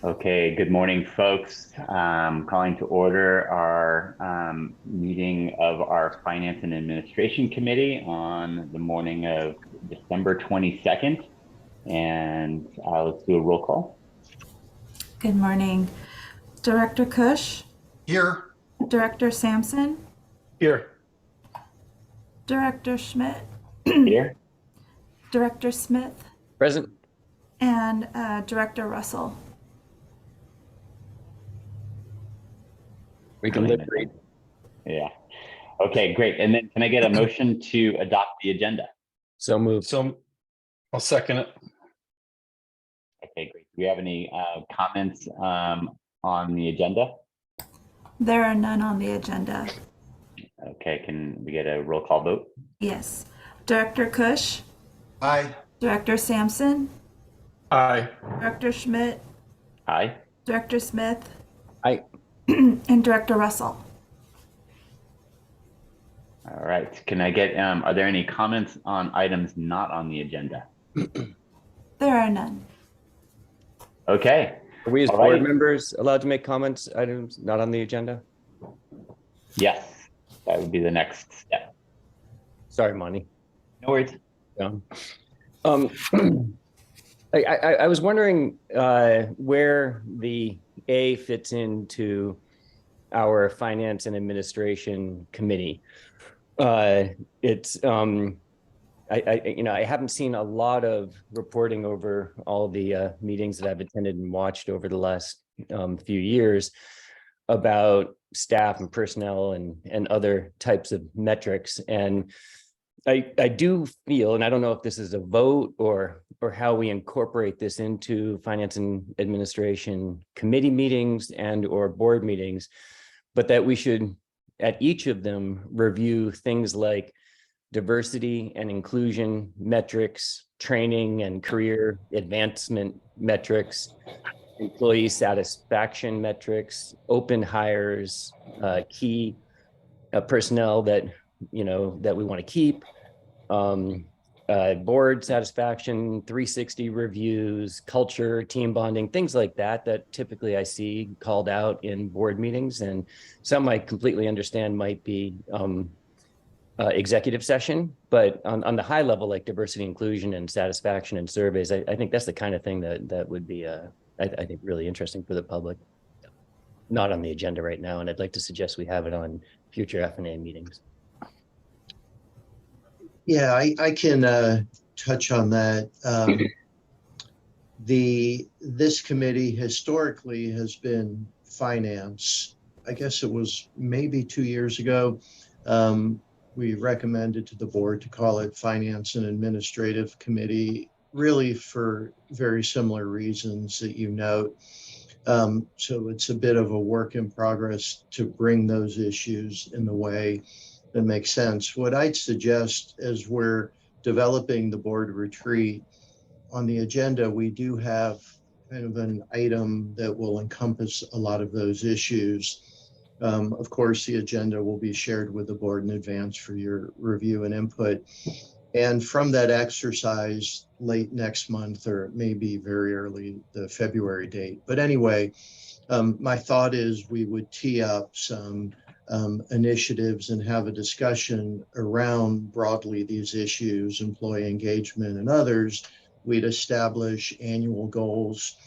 Okay, good morning, folks. Calling to order our meeting of our Finance and Administration Committee on the morning of December 22nd. And let's do a roll call. Good morning. Director Cush, Here. Director Sampson, Here. Director Schmidt, Here. Director Smith, Present. and Director Russell. We can live read. Yeah. Okay, great. And then can I get a motion to adopt the agenda? So moved. So I'll second it. Okay, great. Do we have any comments on the agenda? There are none on the agenda. Okay, can we get a roll call vote? Yes. Director Cush, Aye. Director Sampson, Aye. Director Schmidt, Aye. Director Smith, Aye. and Director Russell. All right. Can I get, are there any comments on items not on the agenda? There are none. Okay. Are we as All board right. members allowed to make comments, items not on the agenda? Yes, that would be the next step. Sorry, Monty. No worries. Yeah. I was wondering where the A fits into our Finance and Administration Committee. I haven't seen a lot of reporting over all the meetings that I've attended and watched over the last few years about staff and personnel and other types of metrics. And I do feel, and I don't know if this is a vote or how we incorporate this into Finance and Administration Committee meetings and or board meetings, but that we should at each of them review things like diversity and inclusion metrics, training and career advancement metrics, employee satisfaction metrics, open hires, key personnel that we want to keep, board satisfaction, 360 reviews, culture, team bonding, things like that typically I see called out in board meetings, and some I completely understand might be executive session, but on the high level, like diversity, inclusion, and satisfaction and surveys, I think that's the kind of thing that would be, I think, really interesting for the public. Not on the agenda right now, and I'd like to suggest we have it on future F&A meetings. Yeah, I can touch on that. This committee historically has been finance. I guess it was maybe 2 years ago. We recommended to the board to call it Finance and Administrative Committee, really for very similar reasons that you note. So it's a bit of a work in progress to bring those issues in the way that makes sense. What I'd suggest as we're developing the board retreat, on the agenda, we do have kind of an item that will encompass a lot of those issues. Of course, the agenda will be shared with the board in advance for your review and input. And from that exercise late next month, or maybe very early the February date. But anyway, my thought is we would tee up some initiatives and have a discussion around broadly these issues, employee engagement and others. We'd establish annual goals,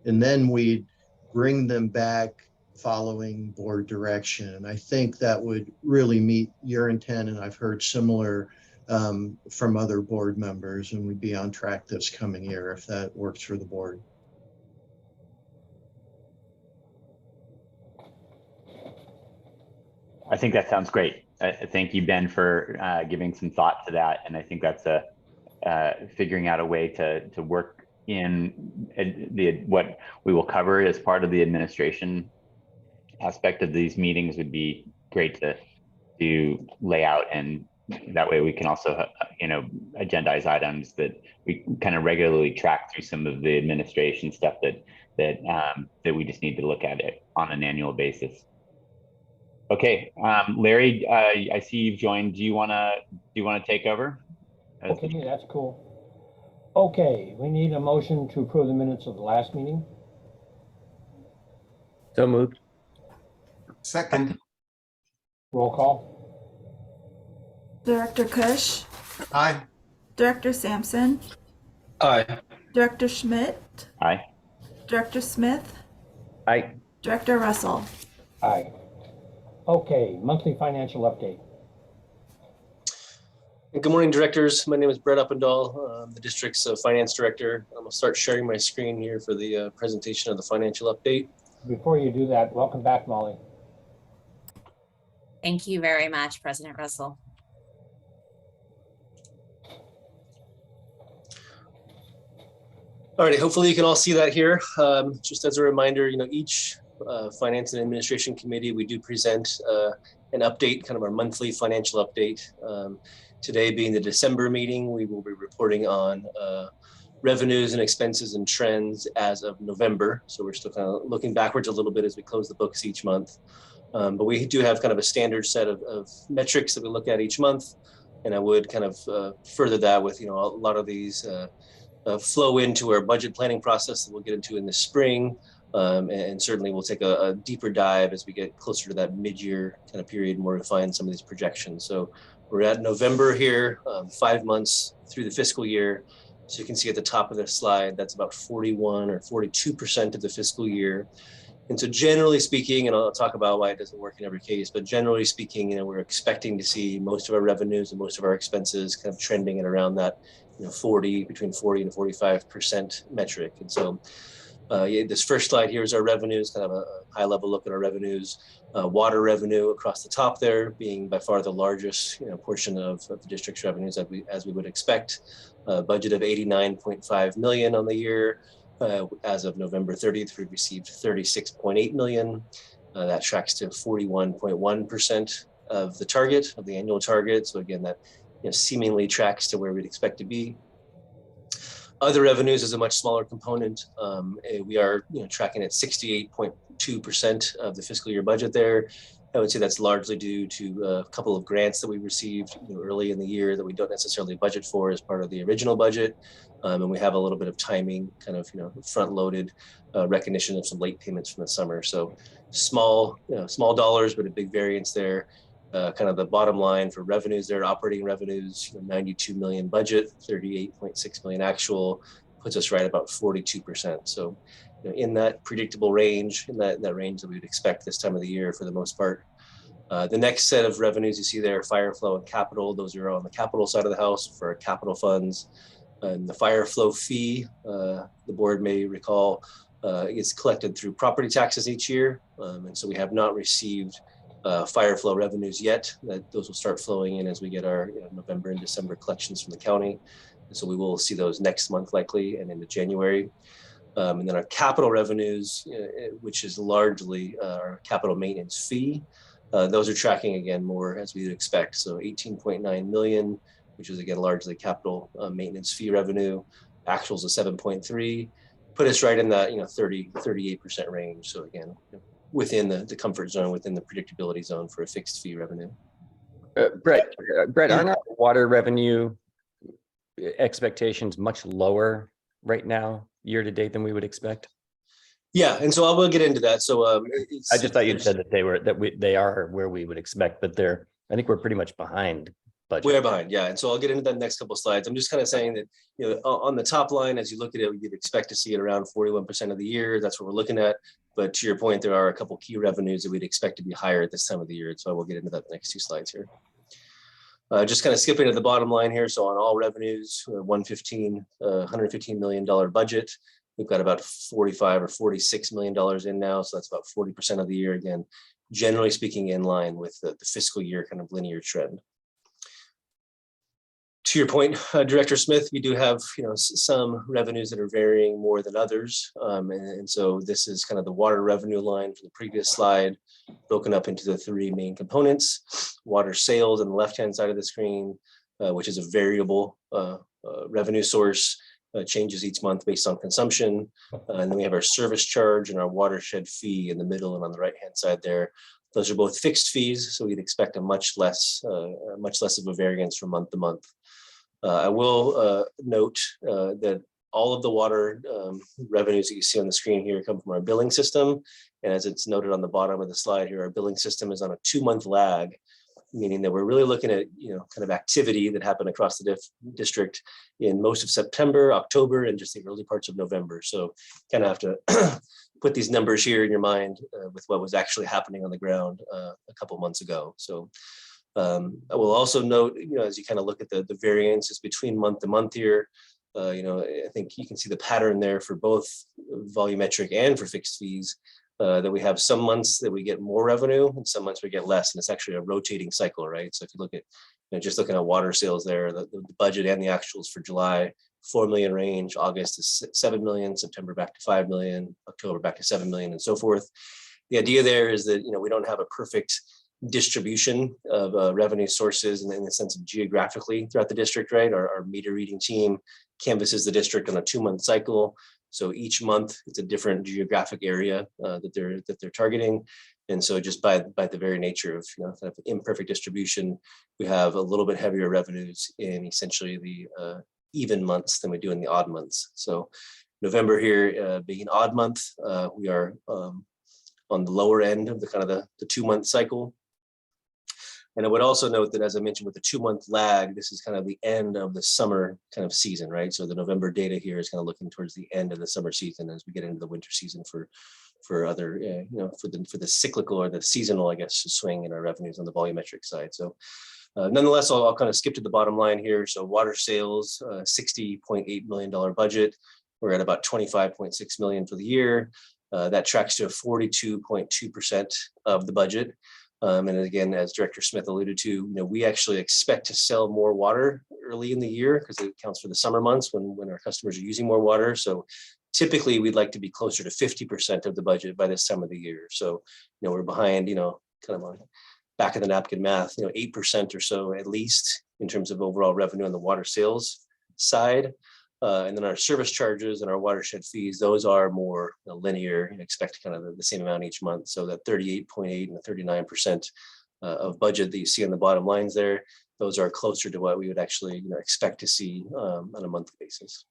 and then we'd bring them back following board direction. And I think that would really meet your intent, and I've heard similar from other board members, and we'd be on track this coming year if that works for the board. I think that sounds great. Thank you, Ben, for giving some thought to that. And I think that's figuring out a way to work in what we will cover as part of the administration aspect of these meetings would be great to lay out, and that way we can also agendize items that we kind of regularly track through some of the administration stuff that we just need to look at it on an annual basis. Okay, Larry, I see you've joined. Do you want to take over? Okay, that's cool. Okay, we need a motion to approve the minutes of the last meeting. So moved. Second. Roll call. Director Kush, Aye. Director Sampson, Aye. Director Schmidt, Aye. Director Smith, Aye. Director Russell. Aye. Okay, monthly financial update. Good morning, directors. My name is Brett Uppendahl. I'm the district's finance director. I'm going to start sharing my screen here for the presentation of the financial update. Before you do that, welcome back, Molly. Thank you very much, President Russell. All right, hopefully you can all see that here. Just as a reminder, each finance and administration committee, we do present an update, kind of our monthly financial update. Today being the December meeting, we will be reporting on revenues and expenses and trends as of November. So we're still kind of looking backwards a little bit as we close the books each month. But we do have kind of a standard set of metrics that we look at each month. And I would kind of further that with, a lot of these flow into our budget planning process that we'll get into in the spring. And certainly we'll take a deeper dive as we get closer to that mid-year kind of period and we'll refine some of these projections. So we're at November here, 5 months through the fiscal year. So you can see at the top of the slide, that's about 41 or 42% of the fiscal year. And so generally speaking, and I'll talk about why it doesn't work in every case, but generally speaking, we're expecting to see most of our revenues and most of our expenses kind of trending at around that, between 40 and 45% metric. And so this first slide here is our revenues, kind of a high level look at our revenues. Water revenue across the top there being by far the largest portion of the district's revenues as we would expect. Budget of 89.5 million on the year. As of November 30th, we received 36.8 million. That tracks to 41.1% of the target, of the annual target. So again, that seemingly tracks to where we'd expect to be. Other revenues is a much smaller component. We are tracking at 68.2% of the fiscal year budget there. I would say that's largely due to a couple of grants that we received early in the year that we don't necessarily budget for as part of the original budget. And we have a little bit of timing, kind of front-loaded recognition of some late payments from the summer. So small dollars, but a big variance there. Kind of the bottom line for revenues there, operating revenues, 92 million budget, 38.6 million actual, puts us right about 42%. So in that predictable range, in that range that we would expect this time of the year for the most part. The next set of revenues you see there, fire flow and capital, those are on the capital side of the house for our capital funds. And the fire flow fee, the board may recall, is collected through property taxes each year. And so we have not received fire flow revenues yet. Those will start flowing in as we get our November and December collections from the county. And so we will see those next month likely and into January. And then our capital revenues, which is largely our capital maintenance fee, those are tracking again more as we would expect. So 18.9 million, which is again largely capital maintenance fee revenue. Actuals of 7.3, put us right in that 38% range. So again, within the comfort zone, within the predictability zone for a fixed fee revenue. Brett, aren't our water revenue expectations much lower right now, year to date, than we would expect? Yeah, and so I will get into that. So I just thought you said that they are where we would expect, but I think we're pretty much behind budget. We are behind, yeah. And so I'll get into that next couple of slides. I'm just kind of saying that, on the top line, as you look at it, you'd expect to see it around 41% of the year. That's what we're looking at. But to your point, there are a couple key revenues that we'd expect to be higher at this time of the year. So I will get into that next two slides here. Just kind of skipping to the bottom line here. So on all revenues, $115 million budget. We've got about $45 or $46 million in now. So that's about 40% of the year. Again, generally speaking, in line with the fiscal year kind of linear trend. To your point, Director Smith, we do have some revenues that are varying more than others. And so this is kind of the water revenue line from the previous slide, broken up into the three main components. Water sales on the left-hand side of the screen, which is a variable revenue source, changes each month based on consumption. And then we have our service charge and our watershed fee in the middle and on the right-hand side there. Those are both fixed fees, so we'd expect a much less of a variance from month to month. I will note that all of the water revenues that you see on the screen here come from our billing system. And as it's noted on the bottom of the slide here, our billing system is on a 2-month lag, meaning that we're really looking at, kind of activity that happened across the district in most of September, October, and just the early parts of November. So kind of have to put these numbers here in your mind with what was actually happening on the ground a couple months ago. So I will also note, as you kind of look at the variances between month to month here, I think you can see the pattern there for both volumetric and for fixed fees, that we have some months that we get more revenue and some months we get less. And it's actually a rotating cycle, right? So if you look at, just looking at water sales there, the budget and the actuals for July, 4 million range, August is 7 million, September back to 5 million, October back to 7 million, and so forth. The idea there is that, we don't have a perfect distribution of revenue sources in the sense of geographically throughout the district, right? Our meter reading team canvasses the district on a 2-month cycle. So each month it's a different geographic area that they're targeting. And so just by the very nature of, kind of imperfect distribution, we have a little bit heavier revenues in essentially the even months than we do in the odd months. So November here being an odd month, we are on the lower end of the kind of the 2-month cycle. And I would also note that, as I mentioned, with the 2-month lag, this is kind of the end of the summer kind of season, right? So the November data here is kind of looking towards the end of the summer season as we get into the winter season for other, for the cyclical or the seasonal, I guess, swing in our revenues on the volumetric side. So nonetheless, I'll kind of skip to the bottom line here. So water sales, $60.8 million budget. We're at about 25.6 million for the year. That tracks to 42.2% of the budget. And again, as Director Smith alluded to, we actually expect to sell more water early in the year because it counts for the summer months when our customers are using more water. So typically we'd like to be closer to 50% of the budget by this time of the year. So, we're behind, kind of on back of the napkin math, 8% or so at least in terms of overall revenue on the water sales side. And then our service charges and our watershed fees, those are more linear and expect kind of the same amount each month. So that 38.8 and the 39% of budget that you see on the bottom lines there, those are closer to what we would actually expect to see on a monthly basis.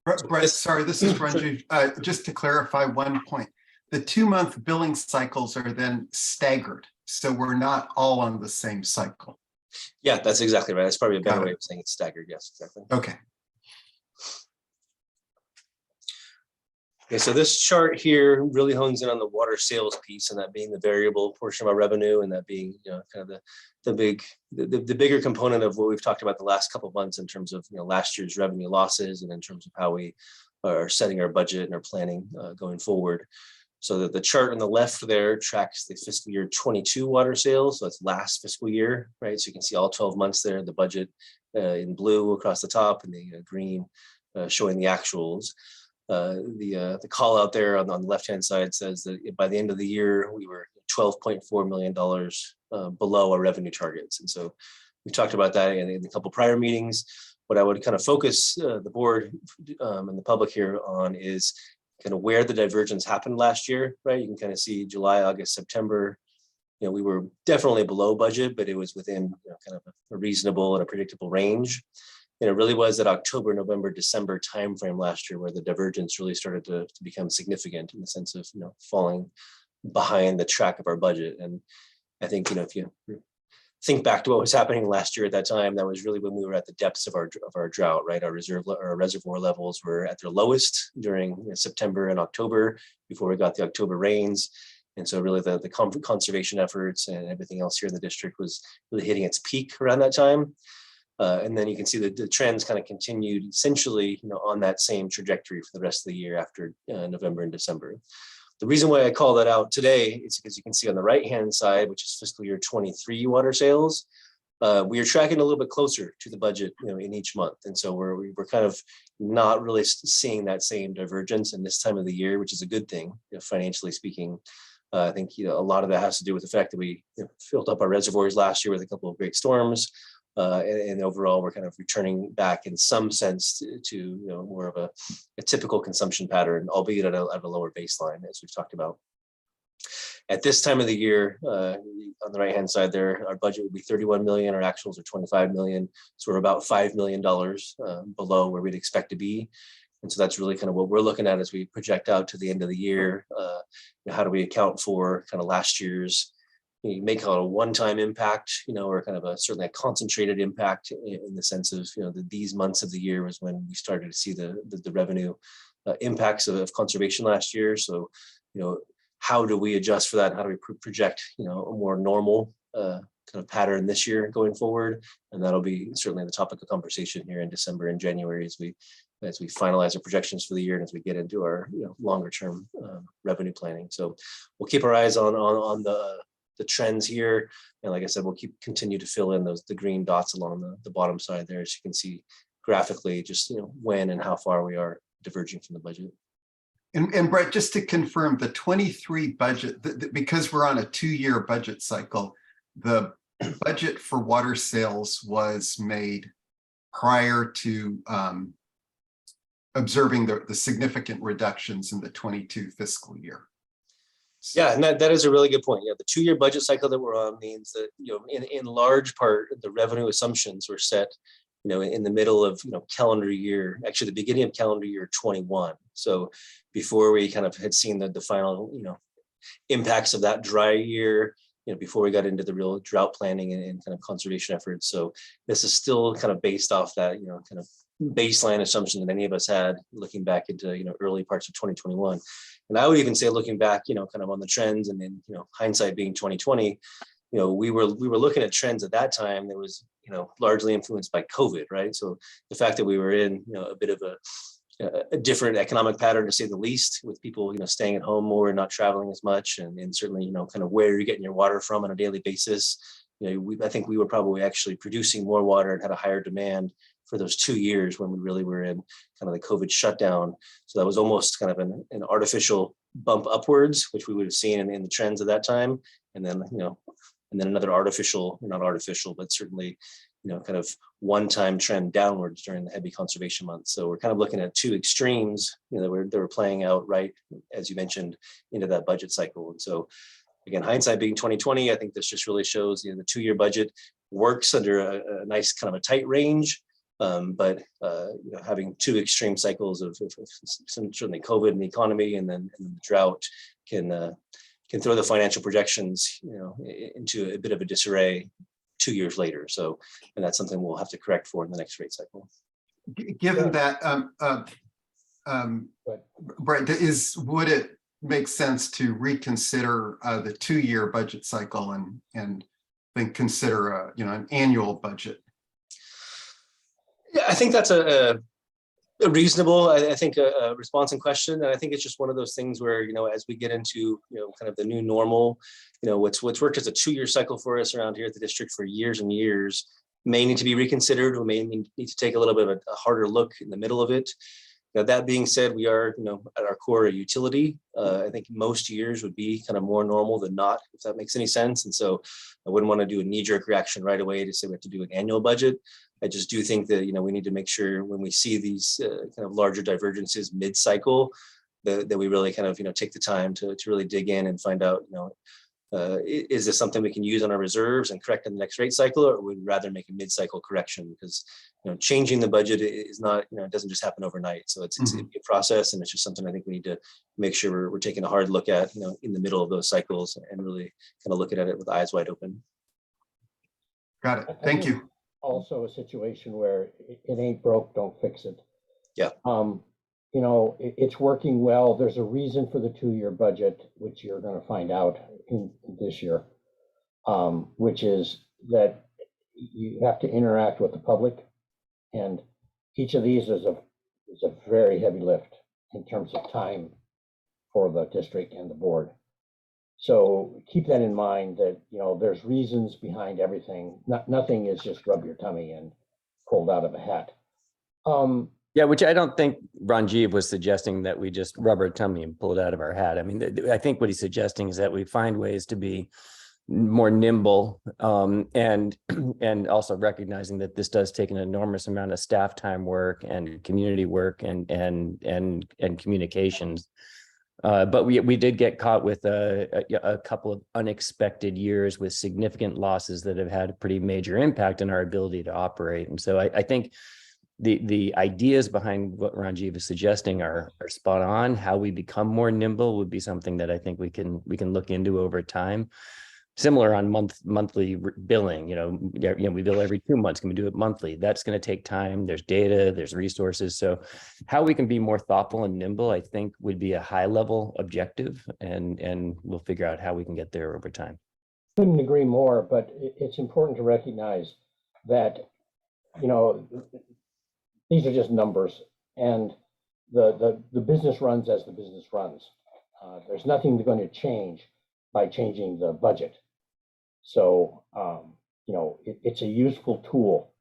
Brett, sorry, this is Ranju. Just to clarify one point, the 2-month billing cycles are then staggered. So we're not all on the same cycle. Yeah, that's exactly right. That's probably a better way of saying it's staggered. Yes, exactly. Okay. Okay, so this chart here really hones in on the water sales piece, and that being the variable portion of our revenue, and that being kind of the bigger component of what we've talked about the last couple of months in terms of last year's revenue losses, and in terms of how we are setting our budget and our planning going forward. So that the chart on the left there tracks the fiscal year 22 water sales. So that's last fiscal year, right? So you can see all 12 months there, the budget in blue across the top and the green showing the actuals. The call out there on the left-hand side says that by the end of the year, we were $12.4 million below our revenue targets. And so we've talked about that in a couple prior meetings. What I would kind of focus the board and the public here on is kind of where the divergence happened last year, right? You can kind of see July, August, September, we were definitely below budget, but it was within kind of a reasonable and a predictable range. And it really was that October, November, December timeframe last year where the divergence really started to become significant in the sense of, falling behind the track of our budget. And I think, if you think back to what was happening last year at that time, that was really when we were at the depths of our drought, right? Our reservoir levels were at their lowest during September and October before we got the October rains. And so really the conservation efforts and everything else here in the district was really hitting its peak around that time. And then you can see that the trends kind of continued essentially, on that same trajectory for the rest of the year after November and December. The reason why I call that out today is because you can see on the right-hand side, which is fiscal year 23 water sales, we are tracking a little bit closer to the budget, in each month. And so we're kind of not really seeing that same divergence in this time of the year, which is a good thing, financially speaking. I think, a lot of that has to do with the fact that we filled up our reservoirs last year with a couple of great storms. And overall, we're kind of returning back in some sense to more of a typical consumption pattern, albeit at a lower baseline, as we've talked about. At this time of the year, on the right-hand side there, our budget would be 31 million, our actuals are 25 million. So we're about $5 million below where we'd expect to be. And so that's really kind of what we're looking at as we project out to the end of the year. How do we account for kind of last year's, you may call it a one-time impact, or kind of certainly a concentrated impact in the sense of, these months of the year was when we started to see the revenue impacts of conservation last year. So, how do we adjust for that? How do we project, a more normal kind of pattern this year going forward? And that'll be certainly the topic of conversation here in December and January as we finalize our projections for the year and as we get into our longer term revenue planning. So we'll keep our eyes on the trends here, and like I said, we'll continue to fill in the green dots along the bottom side there, as you can see graphically, just when and how far we are diverging from the budget. And Brett, just to confirm, the 23 budget, because we're on a 2-year budget cycle, the budget for water sales was made prior to observing the significant reductions in the 22 fiscal year. Yeah, and that is a really good point. Yeah, the 2-year budget cycle that we're on means that, in large part, the revenue assumptions were set, in the middle of, calendar year, actually the beginning of calendar year 21. So before we kind of had seen the final, impacts of that dry year, before we got into the real drought planning and kind of conservation efforts. So this is still kind of based off that, kind of baseline assumption that any of us had looking back into, early parts of 2021. And I would even say looking back, kind of on the trends and then, hindsight being 2020, we were looking at trends at that time that was, largely influenced by COVID, right? So the fact that we were in, a bit of a different economic pattern, to say the least, with people, staying at home more and not traveling as much, and certainly, kind of where you're getting your water from on a daily basis. I think we were probably actually producing more water and had a higher demand for those 2 years when we really were in kind of the COVID shutdown. So that was almost kind of an artificial bump upwards, which we would have seen in the trends at that time. And then, and then another artificial, not artificial, but certainly, kind of one-time trend downwards during the heavy conservation months. So we're kind of looking at two extremes, that were playing out right, as you mentioned, into that budget cycle. And so again, hindsight being 2020, I think this just really shows, the 2-year budget works under a nice kind of a tight range. But having two extreme cycles of certainly COVID and the economy, and then the drought can throw the financial projections, into a bit of a disarray 2 years later. So, and that's something we'll have to correct for in the next rate cycle. Given that, Brett, would it make sense to reconsider the 2-year budget cycle and then consider an annual budget? Yeah, I think that's a reasonable, I think, a response and question. And I think it's just one of those things where, as we get into, kind of the new normal, what's worked as a 2-year cycle for us around here at the district for years and years may need to be reconsidered. We may need to take a little bit of a harder look in the middle of it. That being said, we are, at our core, a utility. I think most years would be kind of more normal than not, if that makes any sense. And so I wouldn't want to do a knee-jerk reaction right away to say we have to do an annual budget. I just do think that, we need to make sure when we see these kind of larger divergences mid-cycle, that we really kind of, take the time to really dig in and find out, is this something we can use on our reserves and correct in the next rate cycle, or would we rather make a mid-cycle correction? Because, changing the budget is not, it doesn't just happen overnight. So it's a process, and it's just something I think we need to make sure we're taking a hard look at, in the middle of those cycles, and really kind of looking at it with eyes wide open. Got it. Thank you. Also a situation where it ain't broke, don't fix it. Yeah. It's working well. There's a reason for the 2-year budget, which you're going to find out in this year, which is that you have to interact with the public, and each of these is a very heavy lift in terms of time for the district and the board. So keep that in mind, that there's reasons behind everything. Nothing is just rub your tummy and pulled out of a hat. Yeah, which I don't think Ranjiv was suggesting, that we just rub our tummy and pull it out of our hat. I mean, I think what he's suggesting is that we find ways to be more nimble, and also recognizing that this does take an enormous amount of staff time work and community work and communications. But we did get caught with a couple of unexpected years with significant losses that have had a pretty major impact on our ability to operate. And so I think the ideas behind what Ranjiv is suggesting are spot on. How we become more nimble would be something that I think we can look into over time. Similar on monthly billing, we bill every 2 months. Can we do it monthly? That's going to take time. There's data, there's resources. So how we can be more thoughtful and nimble, I think, would be a high level objective, and we'll figure out how we can get there over time. Couldn't agree more, but it's important to recognize that, these are just numbers, and the business runs as the business runs. There's nothing going to change by changing the budget. So, it's a useful tool.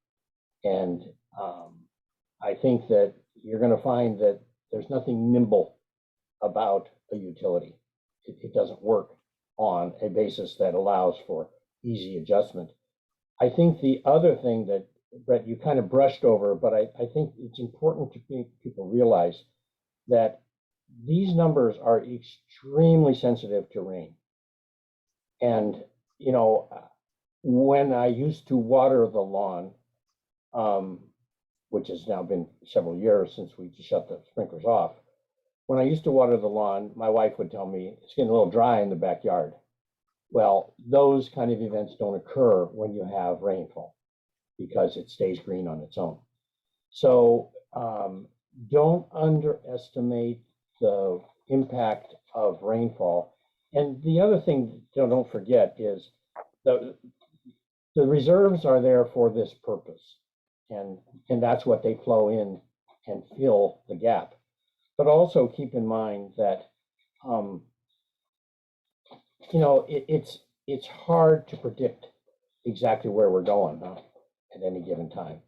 And I think that you're going to find that there's nothing nimble about a utility. It doesn't work on a basis that allows for easy adjustment. I think the other thing that, Brett, you kind of brushed over, but I think it's important to people realize that these numbers are extremely sensitive to rain. And, when I used to water the lawn, which has now been several years since we shut the sprinklers off, when I used to water the lawn, my wife would tell me it's getting a little dry in the backyard. Well, those kind of events don't occur when you have rainfall, because it stays green on its own. So don't underestimate the impact of rainfall. And the other thing don't forget is the reserves are there for this purpose. And that's what they flow in and fill the gap. But also keep in mind that, it's hard to predict exactly where we're going at any given time.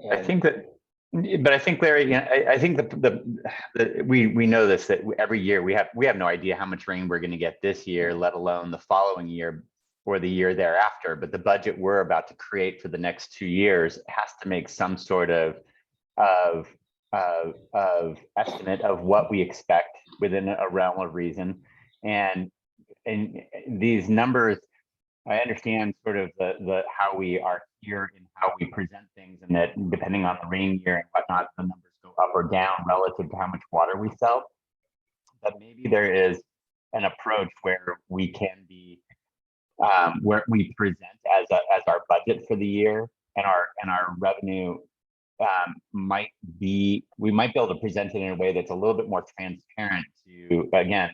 And I think that, but I think, Larry, I think that we know this, that every year we have no idea how much rain we're going to get this year, let alone the following year or the year thereafter. But the budget we're about to create for the next 2 years has to make some sort of estimate of what we expect within a realm of reason. And these numbers, I understand sort of the how we are here and how we present things, and that depending on the rain year and whatnot, the numbers go up or down relative to how much water we sell. But maybe there is an approach where we can be where we present as our budget for the year, and our revenue might be able to present it in a way that's a little bit more transparent to, again,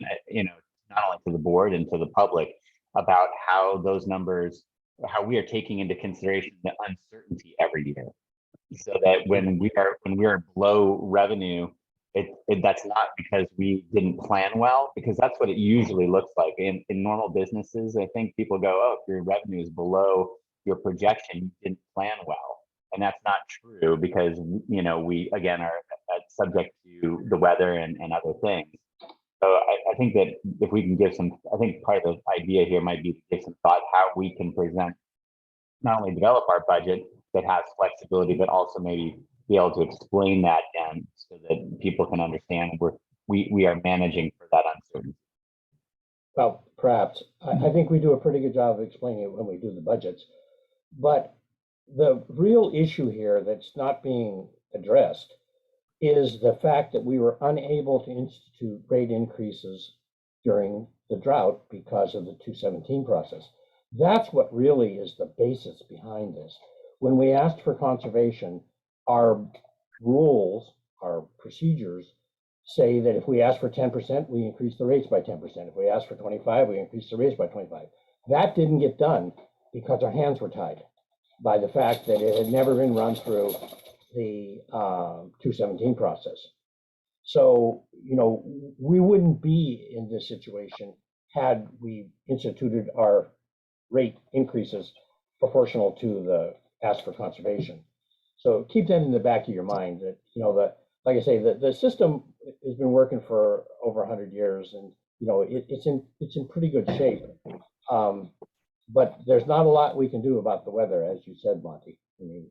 not only to the board and to the public, about how those numbers, how we are taking into consideration the uncertainty every year, so that when we are below revenue, that's not because we didn't plan well, because that's what it usually looks like in normal businesses. I think people go, oh, if your revenue is below your projection, you didn't plan well. And that's not true, because we again are subject to the weather and other things. So I think that if we can give I think part of the idea here might be to give some thought how we can present, not only develop our budget that has flexibility, but also maybe be able to explain that, and so that people can understand we are managing for that uncertainty. Well, perhaps. I think we do a pretty good job of explaining it when we do the budgets. But the real issue here that's not being addressed is the fact that we were unable to institute rate increases during the drought because of the 217 process. That's what really is the basis behind this. When we asked for conservation, our rules, our procedures say that if we ask for 10%, we increase the rates by 10%. If we ask for 25, we increase the rates by 25. That didn't get done because our hands were tied by the fact that it had never been run through the 217 process. So, we wouldn't be in this situation had we instituted our rate increases proportional to the ask for conservation. So keep that in the back of your mind that, like I say, the system has been working for over 100 years, and, it's in pretty good shape. But there's not a lot we can do about the weather, as you said, Monty. I mean,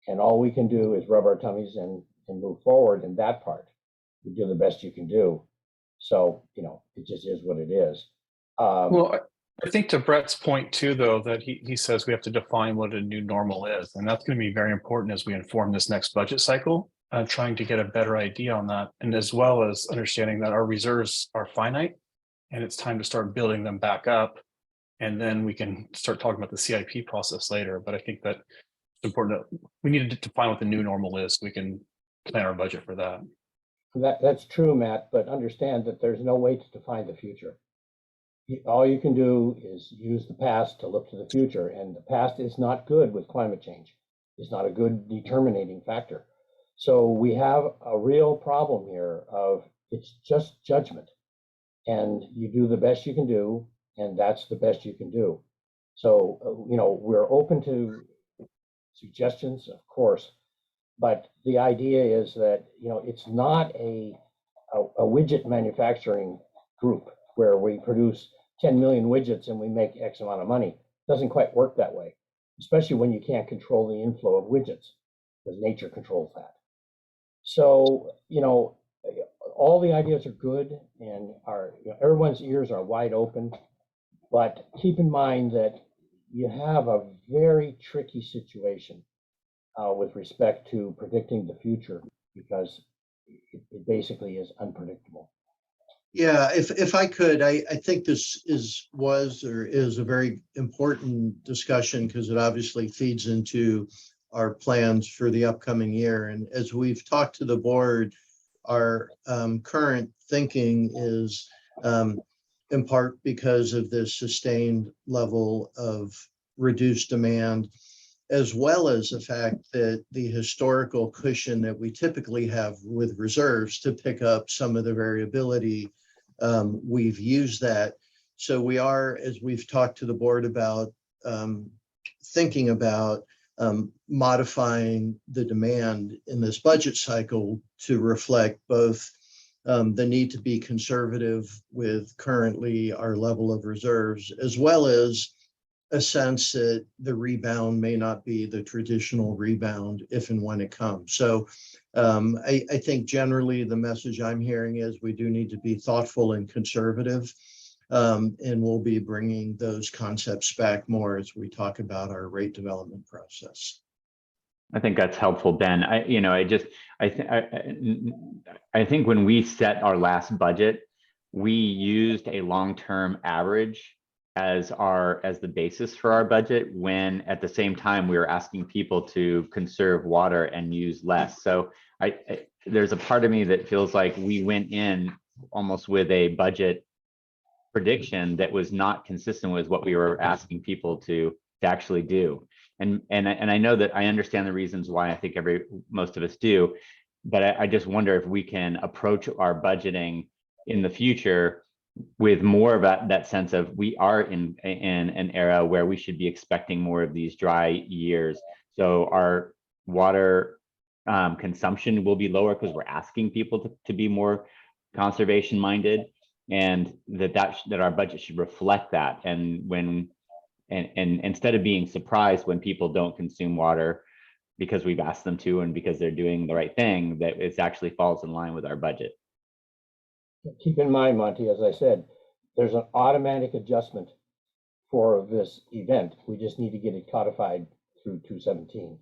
and all we can do is rub our tummies and move forward in that part. You do the best you can do. So, it just is what it is. Well, I think to Brett's point too, though, that he says we have to define what a new normal is. And that's going to be very important as we inform this next budget cycle, trying to get a better idea on that. And as well as understanding that our reserves are finite and it's time to start building them back up. And then we can start talking about the CIP process later. But I think that it's important that we need to define what the new normal is. So we can plan our budget for that. That's true, Matt, but understand that there's no way to define the future. All you can do is use the past to look to the future, and the past is not good with climate change. It's not a good determining factor. So we have a real problem here of it's just judgment, and you do the best you can do, and that's the best you can do. So, we're open to suggestions, of course, but the idea is that, it's not a widget manufacturing group where we produce 10 million widgets and we make X amount of money. It doesn't quite work that way, especially when you can't control the inflow of widgets, because nature controls that. So, all the ideas are good and everyone's ears are wide open, but keep in mind that you have a very tricky situation with respect to predicting the future, because it basically is unpredictable. Yeah, if I could, I think this is a very important discussion because it obviously feeds into our plans for the upcoming year. And as we've talked to the board, our current thinking is in part because of the sustained level of reduced demand, as well as the fact that the historical cushion that we typically have with reserves to pick up some of the variability, we've used that. So we are, as we've talked to the board about, thinking about modifying the demand in this budget cycle to reflect both the need to be conservative with currently our level of reserves, as well as a sense that the rebound may not be the traditional rebound if and when it comes. So I think generally the message I'm hearing is we do need to be thoughtful and conservative, and we'll be bringing those concepts back more as we talk about our rate development process. I think that's helpful, Ben. I think when we set our last budget, we used a long-term average as the basis for our budget, when at the same time we were asking people to conserve water and use less. So there's a part of me that feels like we went in almost with a budget prediction that was not consistent with what we were asking people to actually do. And I know that I understand the reasons why. I think most of us do, but I just wonder if we can approach our budgeting in the future with more of that sense of we are in an era where we should be expecting more of these dry years. So our water consumption will be lower because we're asking people to be more conservation minded, and that our budget should reflect that. And instead of being surprised when people don't consume water because we've asked them to and because they're doing the right thing, that it actually falls in line with our budget. Keep in mind, Monty, as I said, there's an automatic adjustment for this event. We just need to get it codified through 217,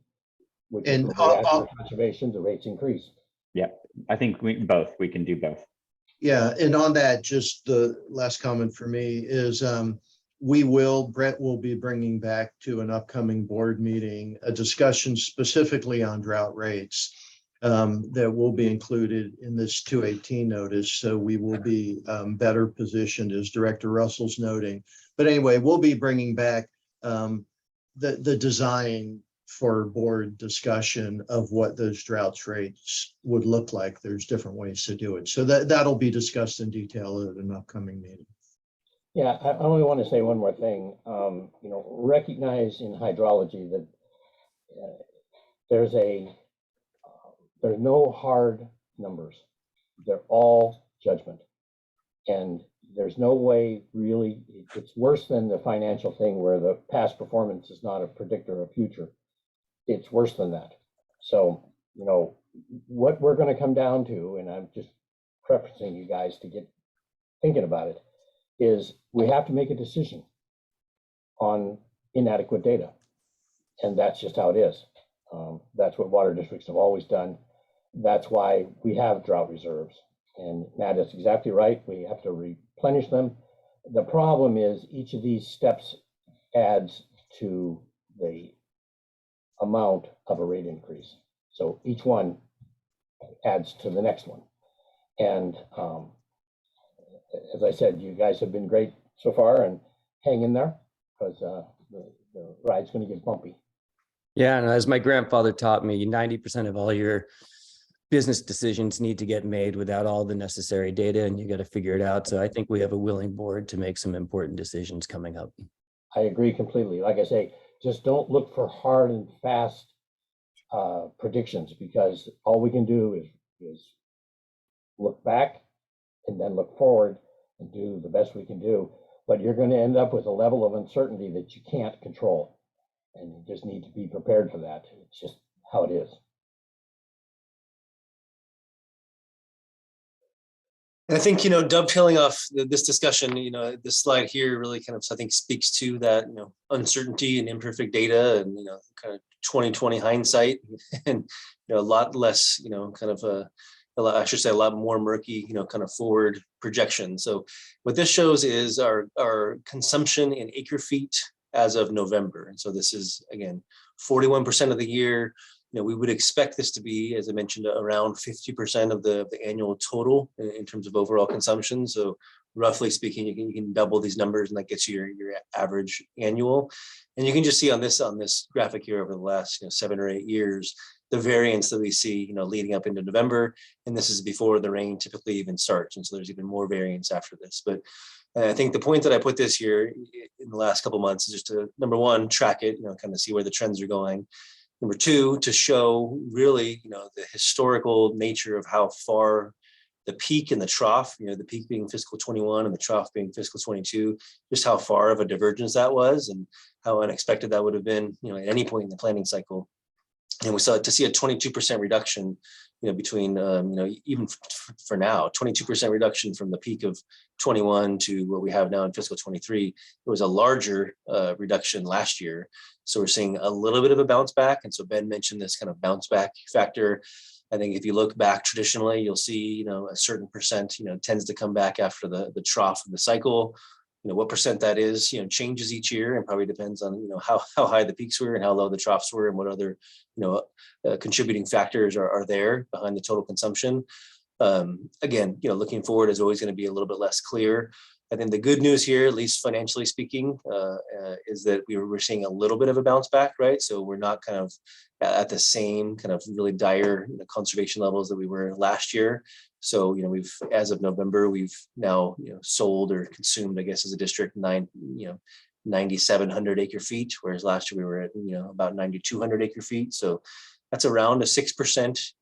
which is for conservation, the rates increase. Yeah, I think we can do both. Yeah, and on that, just the last comment for me is Brett will be bringing back to an upcoming board meeting a discussion specifically on drought rates that will be included in this 218 notice. So we will be better positioned, as Director Russell's noting. But anyway, we'll be bringing back the design for board discussion of what those drought rates would look like. There's different ways to do it. So that'll be discussed in detail at an upcoming meeting. Yeah, I only want to say one more thing. Recognize in hydrology that there's no hard numbers. They're all judgment. And there's no way really, it's worse than the financial thing where the past performance is not a predictor of future. It's worse than that. So, what we're going to come down to, and I'm just preferencing you guys to get thinking about it, is we have to make a decision on inadequate data. And that's just how it is. That's what water districts have always done. That's why we have drought reserves. And Matt is exactly right. We have to replenish them. The problem is each of these steps adds to the amount of a rate increase. So each one adds to the next one. And as I said, you guys have been great so far, and hang in there, because the ride's going to get bumpy. Yeah, and as my grandfather taught me, 90% of all your business decisions need to get made without all the necessary data, and you got to figure it out. So I think we have a willing board to make some important decisions coming up. I agree completely. Like I say, just don't look for hard and fast predictions, because all we can do is look back and then look forward and do the best we can do. But you're going to end up with a level of uncertainty that you can't control. And you just need to be prepared for that. It's just how it is. And I think, dovetailing off this discussion, this slide here really kind of, I think, speaks to that, uncertainty and imperfect data and, kind of 2020 hindsight and, a lot less, kind of I should say a lot more murky, kind of forward projection. So what this shows is our consumption in acre feet as of November. And so this is, again, 41% of the year. We would expect this to be, as I mentioned, around 50% of the annual total in terms of overall consumption. So roughly speaking, you can double these numbers, and that gets you your average annual. And you can just see on this graphic here over the last 7 or 8 years, the variance that we see, leading up into November. And this is before the rain typically even starts. And so there's even more variance after this. But I think the point that I put this here in the last couple of months is just to, number one, track it, kind of see where the trends are going. Number two, to show really, the historical nature of how far the peak and the trough, the peak being fiscal 21 and the trough being fiscal 22, just how far of a divergence that was and how unexpected that would have been, at any point in the planning cycle. And we saw to see a 22% reduction, between, even for now, 22% reduction from the peak of 21 to what we have now in fiscal 23. It was a larger reduction last year. So we're seeing a little bit of a bounce back. And so Ben mentioned this kind of bounce back factor. I think if you look back traditionally, you'll see, a certain percent, tends to come back after the trough of the cycle. What percent that is, changes each year, and probably depends on, how high the peaks were and how low the troughs were and what other, contributing factors are there behind the total consumption. Again, looking forward is always going to be a little bit less clear. I think the good news here, at least financially speaking, is that we're seeing a little bit of a bounce back, right? So we're not kind of at the same kind of really dire conservation levels that we were last year. So, we've, as of November, we've now, sold or consumed, I guess, as a district, 9,700 acre feet, whereas last year we were at, about 9,200 acre feet. So that's around a 6%,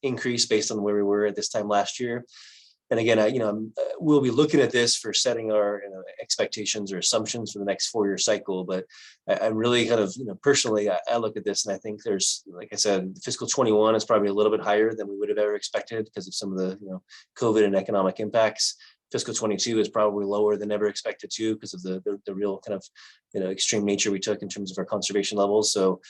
increase based on where we were at this time last year. And again, we'll be looking at this for setting our expectations or assumptions for the next 4-year cycle. But I'm really kind of, personally, I look at this and I think there's, like I said, fiscal 21 is probably a little bit higher than we would have ever expected because of some of the, COVID and economic impacts. Fiscal 22 is probably lower than ever expected too because of the real kind of, extreme nature we took in terms of our conservation levels. So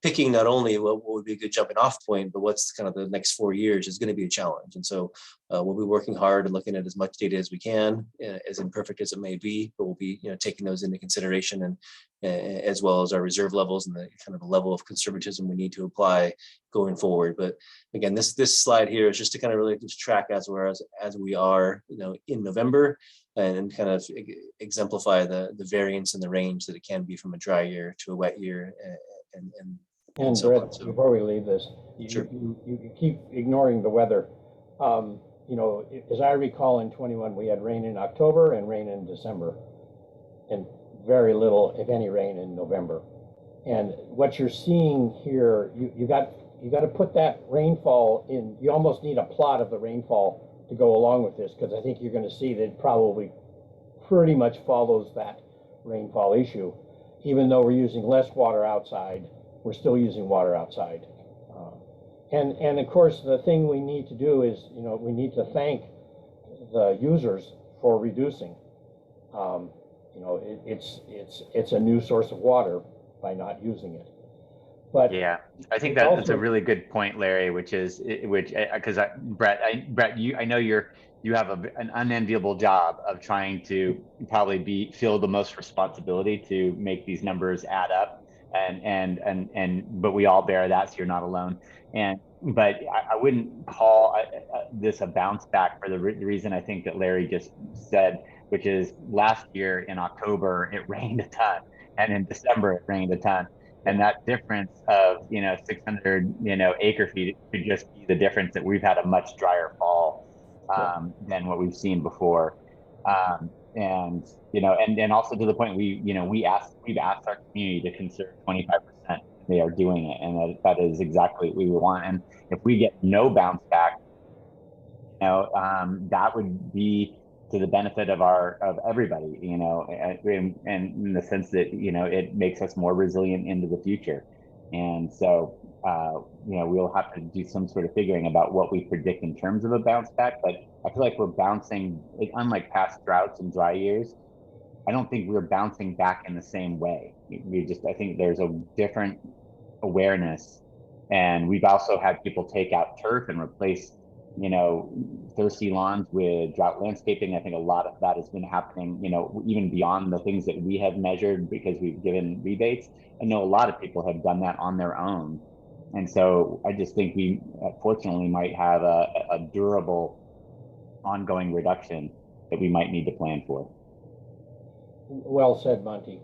picking not only what would be a good jumping off point, but what's kind of the next 4 years is going to be a challenge. And so we'll be working hard and looking at as much data as we can, as imperfect as it may be, but we'll be taking those into consideration and as well as our reserve levels and the kind of the level of conservatism we need to apply going forward. But again, this slide here is just to kind of really just track as we are, in November and kind of exemplify the variance and the range that it can be from a dry year to a wet year. And so Brett, before we leave this, Sure. you keep ignoring the weather. As I recall in 21, we had rain in October and rain in December, and very little, if any, rain in November. And what you're seeing here, you got to put that rainfall in. You almost need a plot of the rainfall to go along with this, because I think you're going to see that it probably pretty much follows that rainfall issue. Even though we're using less water outside, we're still using water outside. And of course, the thing we need to do is, we need to thank the users for reducing. It's a new source of water by not using it. But yeah, I think it's that's a also- really good point, Larry. Because Brett, I know you have an unenviable job of trying to probably feel the most responsibility to make these numbers add up, but we all bear that, so you're not alone. But I wouldn't call this a bounce back for the reason I think that Larry just said, which is last year in October it rained a ton, and in December it rained a ton. And that difference of 600 acre feet could just be the difference that we've had a much drier fall than what we've seen before. And also to the point we've asked our community to conserve 25%. They are doing it, and that is exactly what we want. And if we get no bounce back, that would be to the benefit of everybody, and in the sense that it makes us more resilient into the future. And so we'll have to do some sort of figuring about what we predict in terms of a bounce back. But I feel like we're bouncing, unlike past droughts and dry years. I don't think we're bouncing back in the same way. I think there's a different awareness, and we've also had people take out turf and replace thirsty lawns with drought landscaping. I think a lot of that has been happening, even beyond the things that we have measured because we've given rebates. I know a lot of people have done that on their own. And so I just think we fortunately might have a durable ongoing reduction that we might need to plan for. Well said, Monty.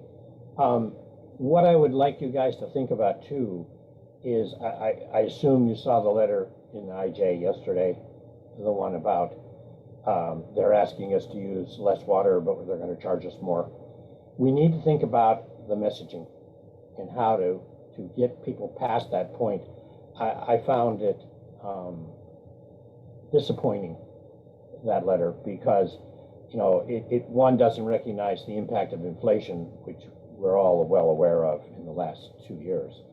What I would like you guys to think about too is I assume you saw the letter in the IJ yesterday, the one about they're asking us to use less water, but they're going to charge us more. We need to think about the messaging and how to get people past that point. I found it disappointing, that letter, because it one doesn't recognize the impact of inflation, which we're all well aware of in the last 2 years,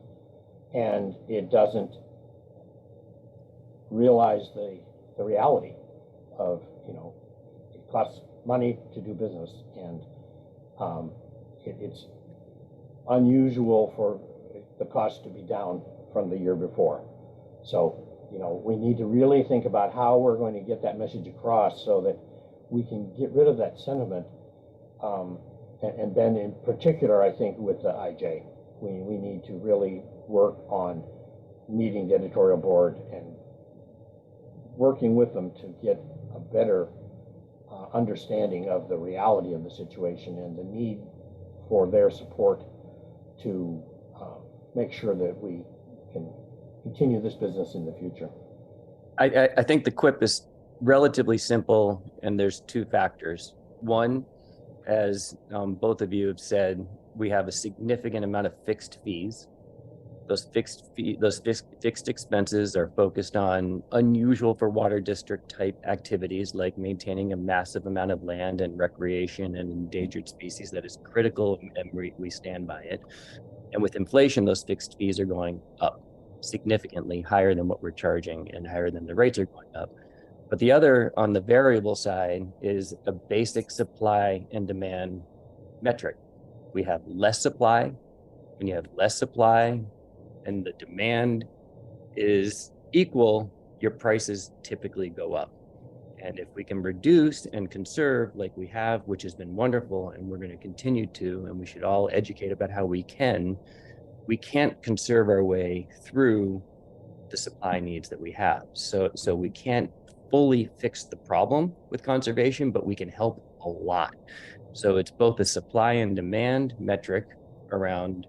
and it doesn't realize the reality of it costs money to do business, and it's unusual for the cost to be down from the year before. So we need to really think about how we're going to get that message across so that we can get rid of that sentiment. And then in particular, I think with the IJ, we need to really work on meeting the editorial board and working with them to get a better understanding of the reality of the situation and the need for their support to make sure that we can continue this business in the future. I think the quip is relatively simple, and there's two factors. One, as both of you have said, we have a significant amount of fixed fees. Those fixed expenses are focused on unusual for water district type activities like maintaining a massive amount of land and recreation and endangered species that is critical, and we stand by it. And with inflation, those fixed fees are going up significantly, higher than what we're charging and higher than the rates are going up. But the other, on the variable side, is a basic supply and demand metric. We have less supply. When you have less supply and the demand is equal, your prices typically go up. And if we can reduce and conserve like we have, which has been wonderful, and we're going to continue to, and we should all educate about how we can't conserve our way through the supply needs that we have. So we can't fully fix the problem with conservation, but we can help a lot. So it's both a supply and demand metric around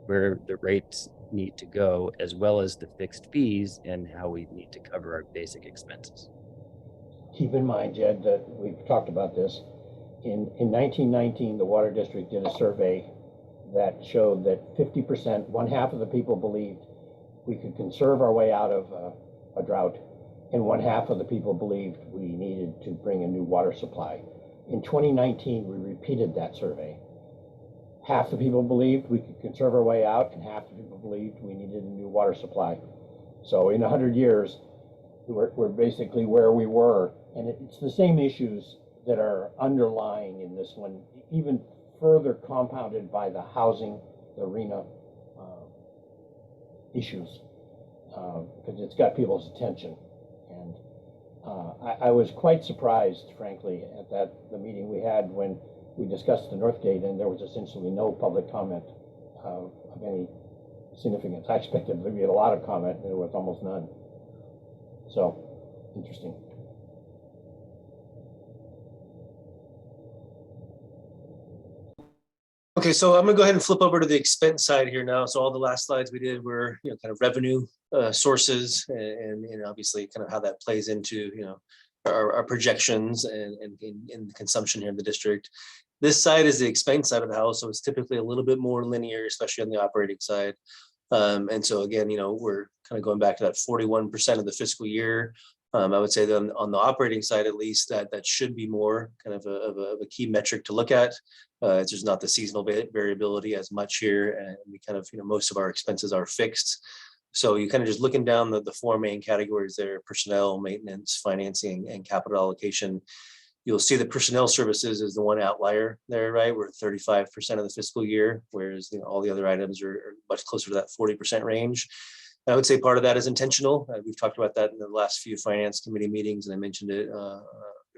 where the rates need to go, as well as the fixed fees and how we need to cover our basic expenses. Keep in mind, Jed, that we've talked about this. In 1919, the Water District did a survey that showed that 50%, one half of the people believed we could conserve our way out of a drought, and one half of the people believed we needed to bring a new water supply. In 2019, we repeated that survey. Half the people believed we could conserve our way out, and half the people believed we needed a new water supply. So in 100 years, we're basically where we were, and it's the same issues that are underlying in this one, even further compounded by the housing, the arena issues, because it's got people's attention. And I was quite surprised, frankly, at the meeting we had when we discussed the Northgate, and there was essentially no public comment of any significance. I expected there to be a lot of comment, and there was almost none. So, interesting. Okay, so I'm gonna go ahead and flip over to the expense side here now. So all the last slides we did were, kind of revenue sources and obviously kind of how that plays into, our projections and consumption here in the district. This side is the expense side of the house, so it's typically a little bit more linear, especially on the operating side. And so again, we're kind of going back to that 41% of the fiscal year. I would say that on the operating side, at least, that should be more kind of a key metric to look at. It's just not the seasonal variability as much here, and we kind of, most of our expenses are fixed. So you kind of just looking down the four main categories there: personnel, maintenance, financing, and capital allocation. You'll see that personnel services is the one outlier there, right? We're 35% of the fiscal year, whereas all the other items are much closer to that 40% range. I would say part of that is intentional. We've talked about that in the last few finance committee meetings, and I mentioned it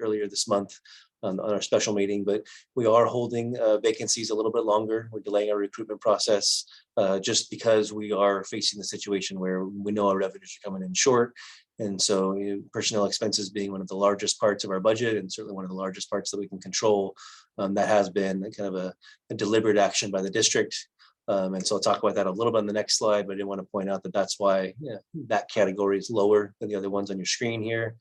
earlier this month on our special meeting, but we are holding vacancies a little bit longer. We're delaying our recruitment process just because we are facing the situation where we know our revenues are coming in short. And so personnel expenses being one of the largest parts of our budget, and certainly one of the largest parts that we can control, that has been kind of a deliberate action by the district. And so I'll talk about that a little bit on the next slide, but I did want to point out that that's why that category is lower than the other ones on your screen here.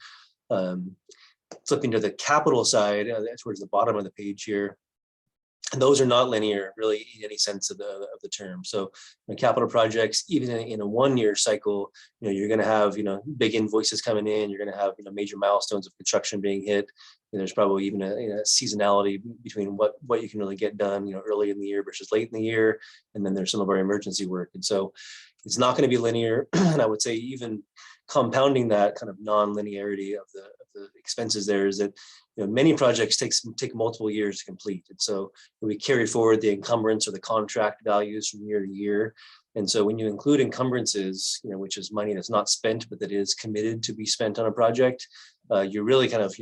Flipping to the capital side, that's towards the bottom of the page here. And those are not linear, really, in any sense of the term. So capital projects, even in a one-year cycle, you're going to have big invoices coming in. You're going to have major milestones of construction being hit. And there's probably even a seasonality between what you can really get done early in the year versus late in the year. And then there's some of our emergency work. And so it's not going to be linear. And I would say even compounding that kind of non-linearity of the expenses there is that many projects take multiple years to complete. And so we carry forward the encumbrance or the contract values from year to year. And so when you include encumbrances, which is money that's not spent, but that is committed to be spent on a project, you're really kind of,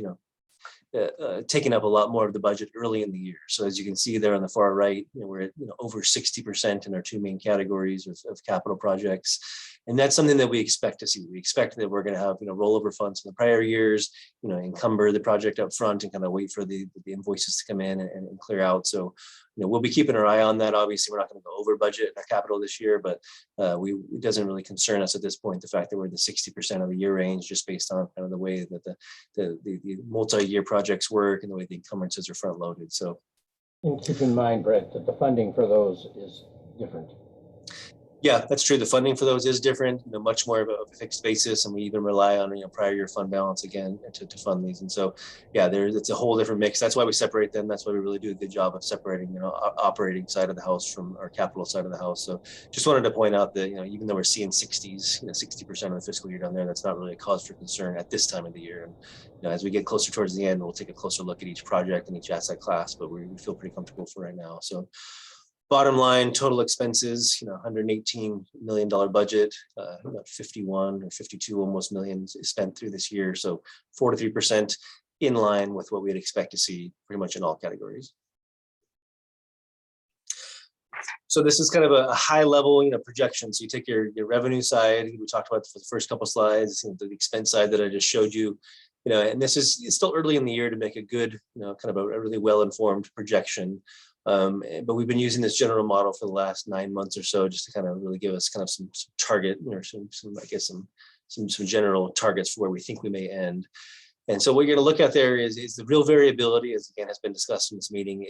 taking up a lot more of the budget early in the year. So as you can see there on the far right, we're at over 60% in our two main categories of capital projects. And that's something that we expect to see. We expect that we're going to have rollover funds from the prior years, encumber the project up front and kind of wait for the invoices to come in and clear out. So we'll be keeping our eye on that. Obviously, we're not going to go over budget in our capital this year, but it doesn't really concern us at this point, the fact that we're in the 60% of the year range, just based on kind of the way that the multi-year projects work and the way the encumbrances are front loaded. So, and keep in mind, Brett, that the funding for those is different. Yeah, that's true. The funding for those is different, much more of a fixed basis, and we even rely on prior year fund balance again to fund these. And so, yeah, it's a whole different mix. That's why we separate them. That's why we really do a good job of separating, operating side of the house from our capital side of the house. So, just wanted to point out that even though we're seeing 60% of the fiscal year down there, that's not really a cause for concern at this time of the year. And as we get closer towards the end, we'll take a closer look at each project and each asset class. But we feel pretty comfortable for right now. So. Bottom line, total expenses, $118 million budget, about 51 or 52 almost millions spent through this year. So 4 to 3% in line with what we'd expect to see pretty much in all categories. So this is kind of a high level, projection. So you take your revenue side, we talked about for the first couple of slides, the expense side that I just showed you, and it's still early in the year to make a good, kind of a really well-informed projection. But we've been using this general model for the last 9 months or so, just to kind of really give us kind of some target, or some general targets for where we think we may end. And so what you're going to look at there is the real variability, as again has been discussed in this meeting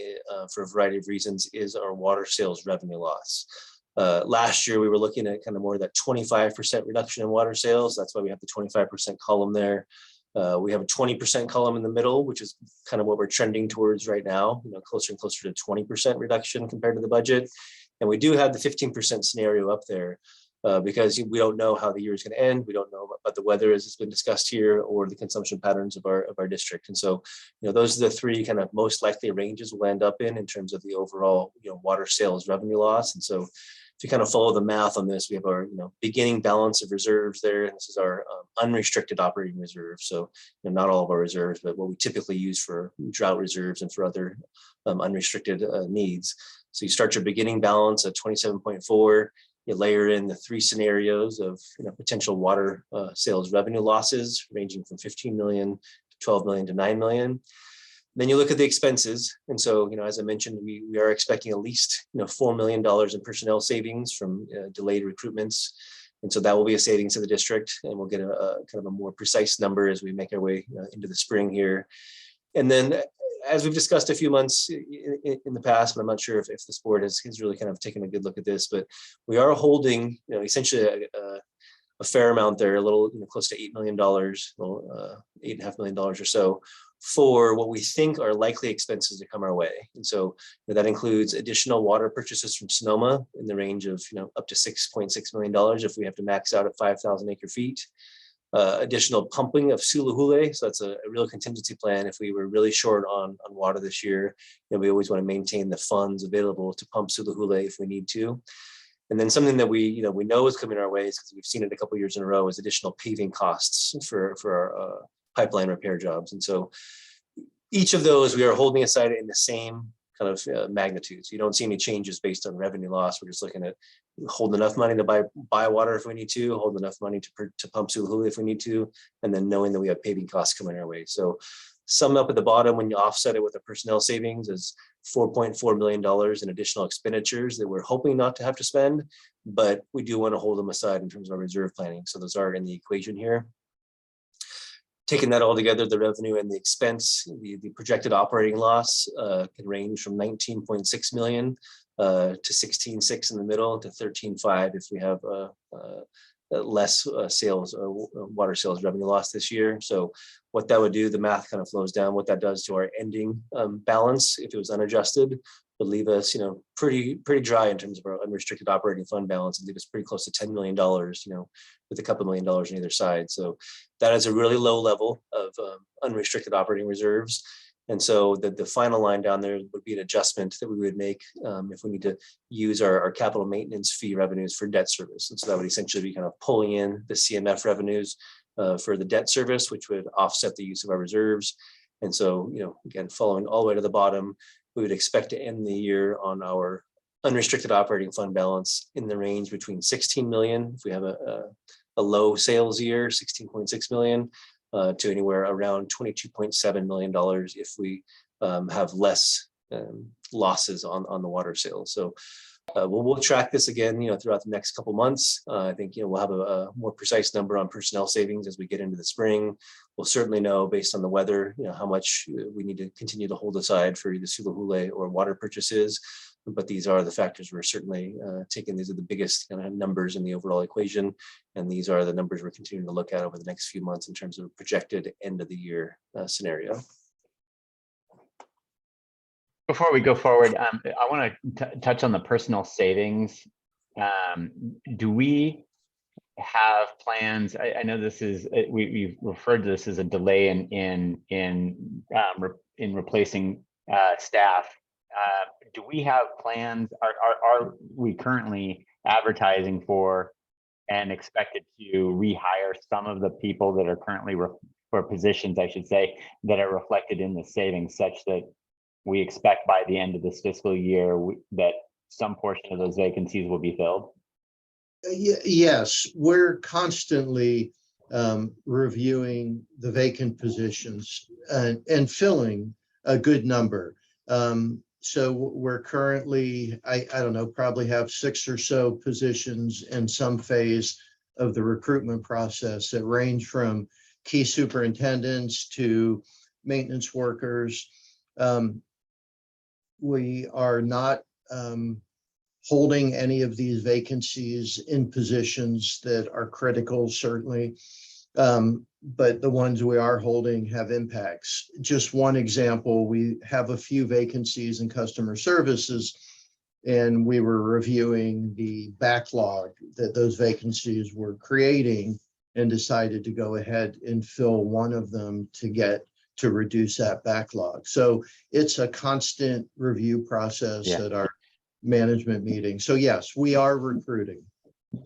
for a variety of reasons, is our water sales revenue loss. Last year, we were looking at kind of more that 25% reduction in water sales. That's why we have the 25% column there. We have a 20% column in the middle, which is kind of what we're trending towards right now, closer and closer to 20% reduction compared to the budget. And we do have the 15% scenario up there. because we don't know how the year is going to end. We don't know about the weather as it's been discussed here, or the consumption patterns of our district. And so, those are the three kind of most likely ranges we'll end up in terms of the overall, water sales revenue loss. And so, if you kind of follow the math on this, we have our, beginning balance of reserves there. And this is our unrestricted operating reserve. So, not all of our reserves, but what we typically use for drought reserves and for other unrestricted needs. So you start your beginning balance at 27.4. You layer in the three scenarios of potential water sales revenue losses ranging from 15 million to 12 million to 9 million. Then you look at the expenses. And so, as I mentioned, we are expecting at least $4 million in personnel savings from delayed recruitments. And so that will be a savings to the district, and we'll get a kind of a more precise number as we make our way into the spring here. And then, as we've discussed a few months in the past, but I'm not sure if this board has really kind of taken a good look at this, but we are holding, essentially a fair amount there, a little, close to $8 million, $8.5 million or so, for what we think are likely expenses to come our way. And so that includes additional water purchases from Sonoma in the range of, up to $6.6 million if we have to max out at 5,000 acre feet. Additional pumping of Suluhule. So that's a real contingency plan. If we were really short on water this year, we always want to maintain the funds available to pump Suluhule if we need to. And then something that we know is coming our way, because we've seen it a couple of years in a row, is additional paving costs for our pipeline repair jobs. And so each of those we are holding aside in the same kind of magnitudes. You don't see any changes based on revenue loss. We're just looking at hold enough money to buy water if we need to, hold enough money to pump Suluhule if we need to, and then knowing that we have paving costs coming our way. So sum up at the bottom, when you offset it with the personnel savings, is $4.4 million in additional expenditures that we're hoping not to have to spend, but we do want to hold them aside in terms of our reserve planning. So those are in the equation here. Taking that all together, the revenue and the expense, the projected operating loss can range from 19.6 million to 16.6 in the middle to 13.5 if we have less sales water sales revenue loss this year. So what that would do, the math kind of flows down. What that does to our ending balance, if it was unadjusted, would leave us, pretty dry in terms of our unrestricted operating fund balance, and leave us pretty close to $10 million, with a couple $1 million on either side. So that is a really low level of unrestricted operating reserves. And so the final line down there would be an adjustment that we would make if we need to use our capital maintenance fee revenues for debt service. And so that would essentially be kind of pulling in the CMF revenues for the debt service, which would offset the use of our reserves. And so, again, following all the way to the bottom, we would expect to end the year on our unrestricted operating fund balance in the range between 16 million, if we have a low sales year, 16.6 million, to anywhere around $22.7 million if we have less losses on the water sales. So we'll track this again, throughout the next couple months. I think, we'll have a more precise number on personnel savings as we get into the spring. We'll certainly know based on the weather, how much we need to continue to hold aside for either Suluhule or water purchases. But these are the factors we're certainly taking. These are the biggest kind of numbers in the overall equation. And these are the numbers we're continuing to look at over the next few months in terms of projected end of the year scenario. Before we go forward, I want to touch on the personal savings. Do we have plans? I know this is, we've referred to this as a delay in replacing staff. Do we have plans? Are we currently advertising for and expected to rehire some of the people that are currently for positions, I should say, that are reflected in the savings, such that we expect by the end of this fiscal year that some portion of those vacancies will be filled? Yes, we're constantly reviewing the vacant positions and filling a good number. So we're currently, I don't know, probably have 6 or so positions in some phase of the recruitment process that range from key superintendents to maintenance workers. We are not holding any of these vacancies in positions that are critical, certainly. But the ones we are holding have impacts. Just one example, we have a few vacancies in customer services and we were reviewing the backlog that those vacancies were creating and decided to go ahead and fill one of them to reduce that backlog. So it's a constant review process at our management meeting. So yes, we are recruiting.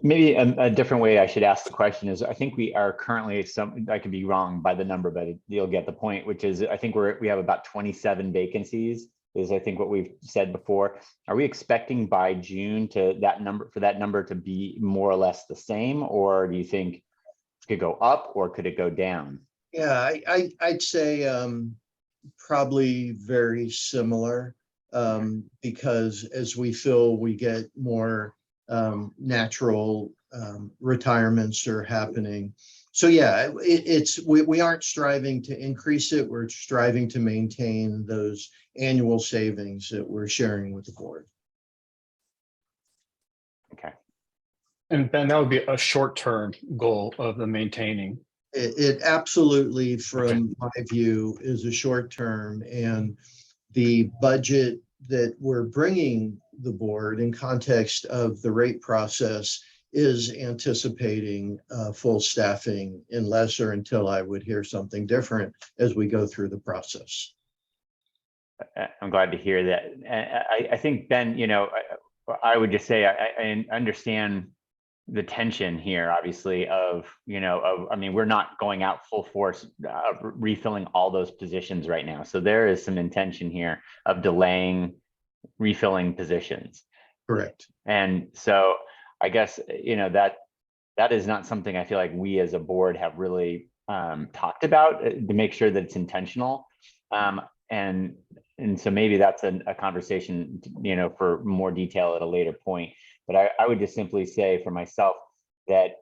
Maybe a different way I should ask the question is, I think we are currently I could be wrong by the number, but you'll get the point, which is I think we have about 27 vacancies is I think what we've said before. Are we expecting by June for that number to be more or less the same, or do you think it could go up or could it go down? Yeah, I'd say probably very similar, because as we feel we get more natural retirements are happening. So yeah, we aren't striving to increase it. We're striving to maintain those annual savings that we're sharing with the board. Okay. And Ben, that would be a short-term goal of the maintaining. It absolutely, from my view, is a short term, and the budget that we're bringing the board in context of the rate process is anticipating full staffing unless or until I would hear something different as we go through the process. I'm glad to hear that. I think, Ben, I would just say I understand the tension here, obviously, I mean, we're not going out full force, refilling all those positions right now. So there is some intention here of delaying refilling positions. Correct. And so I guess, that is not something I feel like we as a board have really talked about to make sure that it's intentional. And so maybe that's a conversation, for more detail at a later point. But I would just simply say for myself that,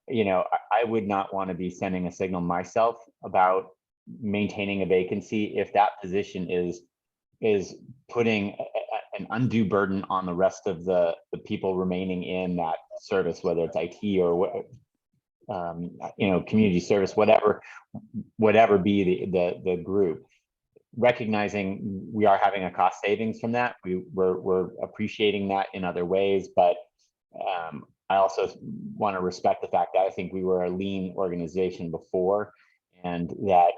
I would not want to be sending a signal myself about maintaining a vacancy if that position is putting an undue burden on the rest of the people remaining in that service, whether it's IT or community service, whatever be the group. Recognizing we are having a cost savings from that, we're appreciating that in other ways, but I also want to respect the fact that I think we were a lean organization before, and that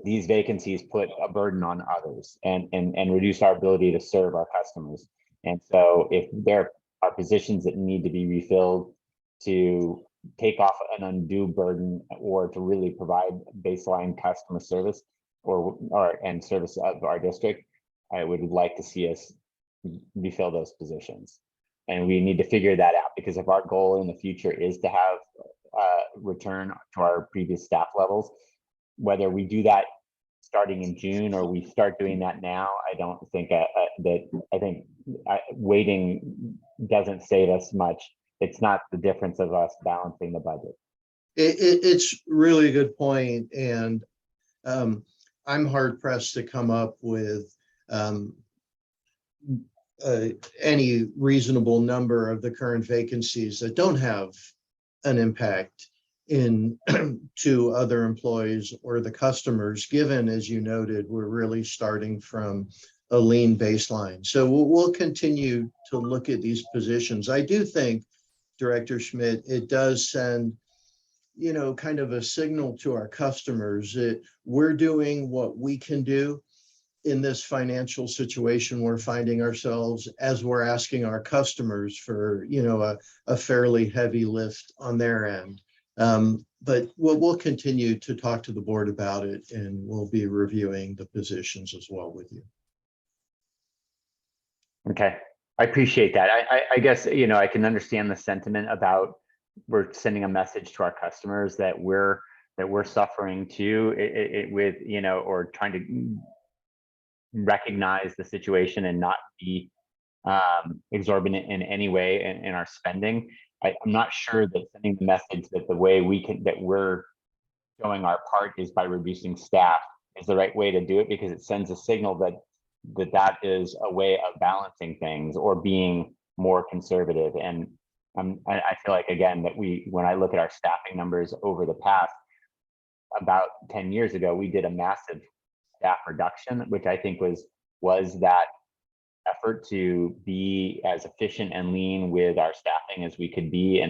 these vacancies put a burden on others and reduce our ability to serve our customers. And so if there are positions that need to be refilled to take off an undue burden or to really provide baseline customer service and service of our district, I would like to see us refill those positions. And we need to figure that out, because if our goal in the future is to have return to our previous staff levels, whether we do that starting in June or we start doing that now, I don't think waiting doesn't save us much. It's not the difference of us balancing the budget. It's really a good point, and I'm hard pressed to come up with any reasonable number of the current vacancies that don't have an impact to other employees or the customers, given, as you noted, we're really starting from a lean baseline. So we'll continue to look at these positions. I do think, Director Schmidt, it does send kind of a signal to our customers that we're doing what we can do in this financial situation we're finding ourselves, as we're asking our customers for, a fairly heavy lift on their end. But we'll continue to talk to the board about it, and we'll be reviewing the positions as well with you. Okay, I appreciate that. I guess, I can understand the sentiment about we're sending a message to our customers that we're suffering too, with, or trying to recognize the situation and not be exorbitant in any way in our spending. I'm not sure that sending the message that the way that we're showing our part is by reducing staff is the right way to do it, because it sends a signal that is a way of balancing things or being more conservative. And I feel like, again, that when I look at our staffing numbers over the past, about 10 years ago, we did a massive staff reduction, which I think was that effort to be as efficient and lean with our staffing as we could be.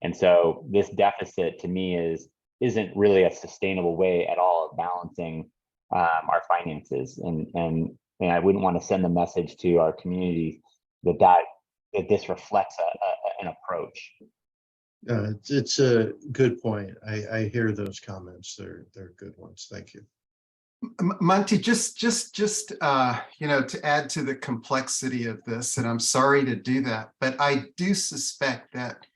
And so this deficit to me isn't really a sustainable way at all of balancing our finances. And I wouldn't want to send the message to our community that this reflects an approach. It's a good point. I hear those comments. They're good ones. Thank you. Monty, just to add to the complexity of this, and I'm sorry to do that, but I do suspect that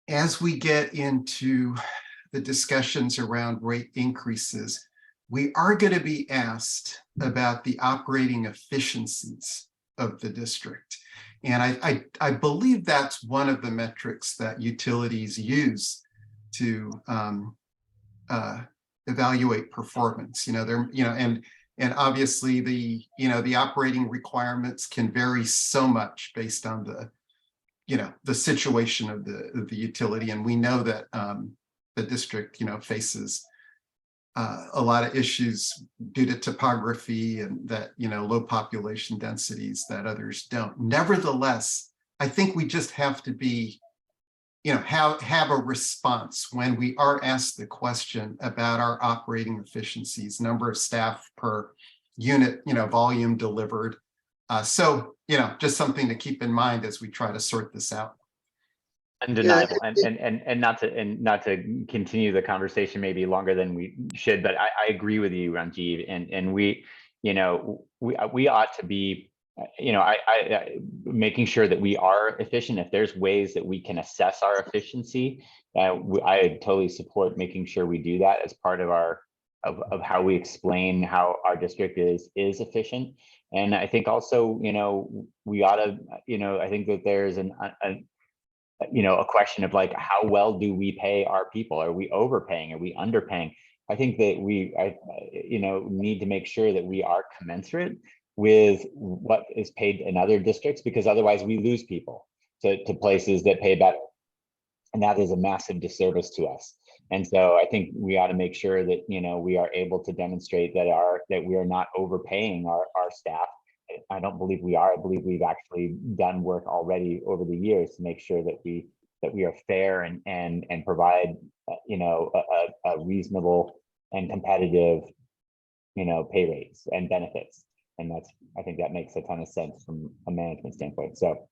as we get into the discussions around rate increases, we are going to be asked about the operating efficiencies of the district. And I believe that's one of the metrics that utilities use to evaluate performance. And obviously the operating requirements can vary so much based on the situation of the utility. And we know that the district faces a lot of issues due to topography and that low population densities that others don't. Nevertheless, I think we just have to be have a response when we are asked the question about our operating efficiencies, number of staff per unit, volume delivered. So just something to keep in mind as we try to sort this out. Undeniable. And not to continue the conversation maybe longer than we should, but I agree with you, Ranjiv, and we ought to be making sure that we are efficient. If there's ways that we can assess our efficiency, I totally support making sure we do that as part of of how we explain how our district is efficient. And I think also we ought to I think that there's a question of like, how well do we pay our people? Are we overpaying? Are we underpaying? I think that we need to make sure that we are commensurate with what is paid in other districts, because otherwise we lose people to places that pay better. And that is a massive disservice to us. And so I think we ought to make sure that, we are able to demonstrate that we are not overpaying our staff. I don't believe we are. I believe we've actually done work already over the years to make sure that we are fair and provide, a reasonable and competitive, pay rates and benefits. And I think that makes a ton of sense from a management standpoint. So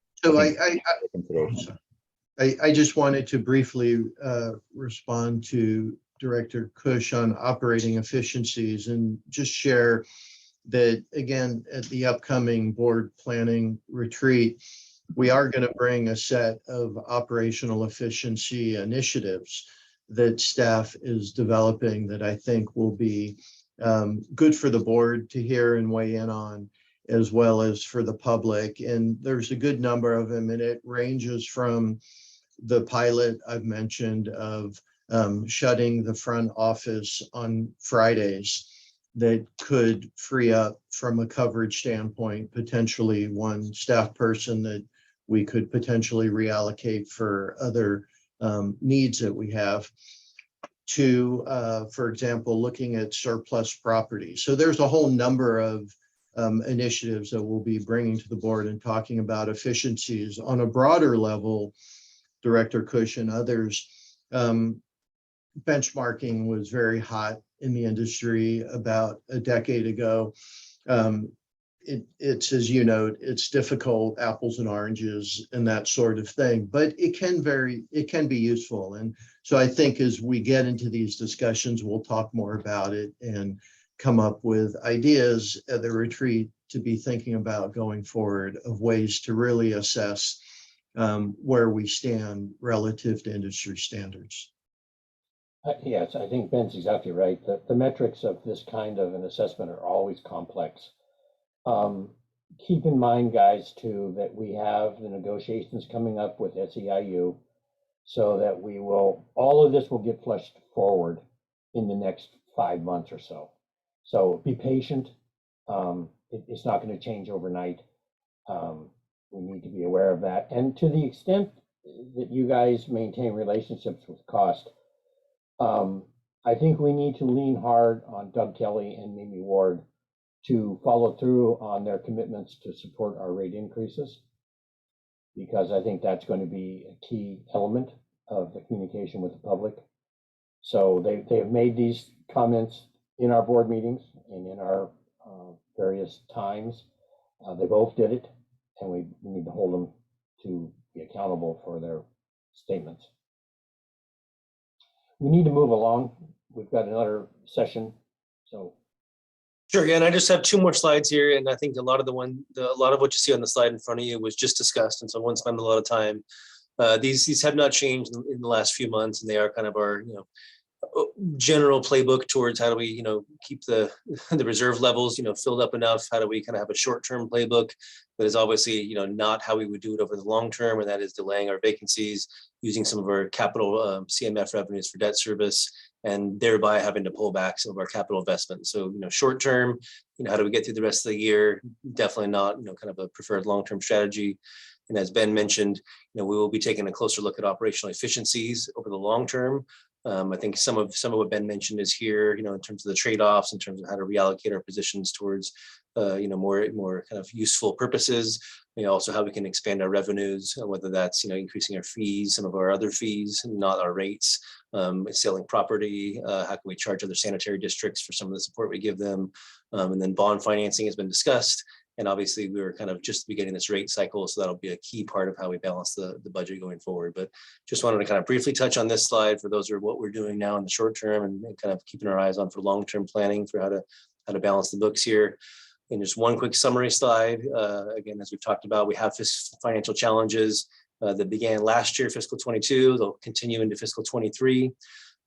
I just wanted to briefly respond to Director Cush on operating efficiencies and just share that, again, at the upcoming board planning retreat, we are going to bring a set of operational efficiency initiatives that staff is developing that I think will be good for the board to hear and weigh in on, as well as for the public. And there's a good number of them, and it ranges from the pilot I've mentioned of shutting the front office on Fridays that could free up, from a coverage standpoint, potentially one staff person that we could potentially reallocate for other needs that we have, to, for example, looking at surplus property. So there's a whole number of initiatives that we'll be bringing to the board and talking about efficiencies on a broader level. Director Cush and others, benchmarking was very hot in the industry about a decade ago. It's, as you note, it's difficult, apples and oranges and that sort of thing, but it can be useful. And so I think as we get into these discussions, we'll talk more about it and come up with ideas at the retreat to be thinking about going forward, of ways to really assess where we stand relative to industry standards. Yes, I think Ben's exactly right. The metrics of this kind of an assessment are always complex. Keep in mind, guys, too, that we have the negotiations coming up with SEIU, so that all of this will get flushed forward in the next 5 months or so. So be patient. It's not going to change overnight. We need to be aware of that. And to the extent that you guys maintain relationships with cost, I think we need to lean hard on Doug Kelly and Mimi Ward to follow through on their commitments to support our rate increases, because I think that's going to be a key element of the communication with the public. So they have made these comments in our board meetings and in our various times. They both did it, and we need to hold them to be accountable for their statements. We need to move along. We've got another session, so. Sure, yeah, and I just have two more slides here, and I think a lot of what you see on the slide in front of you was just discussed, and so I won't spend a lot of time. These have not changed in the last few months, and they are kind of our general playbook towards how do we keep the reserve levels filled up enough. How do we kind of have a short-term playbook that is obviously not how we would do it over the long term, and that is delaying our vacancies, using some of our capital CMF revenues for debt service, and thereby having to pull back some of our capital investments. So short term, how do we get through the rest of the year? Definitely not kind of a preferred long-term strategy. And as Ben mentioned, we will be taking a closer look at operational efficiencies over the long term. I think some of what Ben mentioned is here, in terms of the trade-offs, in terms of how to reallocate our positions towards, more kind of useful purposes. Also how we can expand our revenues, whether that's, increasing our fees, some of our other fees, not our rates, selling property, how can we charge other sanitary districts for some of the support we give them. And then bond financing has been discussed. And obviously we were kind of just beginning this rate cycle, so that'll be a key part of how we balance the budget going forward. But just wanted to kind of briefly touch on this slide for those are what we're doing now in the short term, and kind of keeping our eyes on for long-term planning for how to balance the books here. And just one quick summary slide. Again, as we've talked about, we have financial challenges that began last year, fiscal 22. They'll continue into fiscal 23.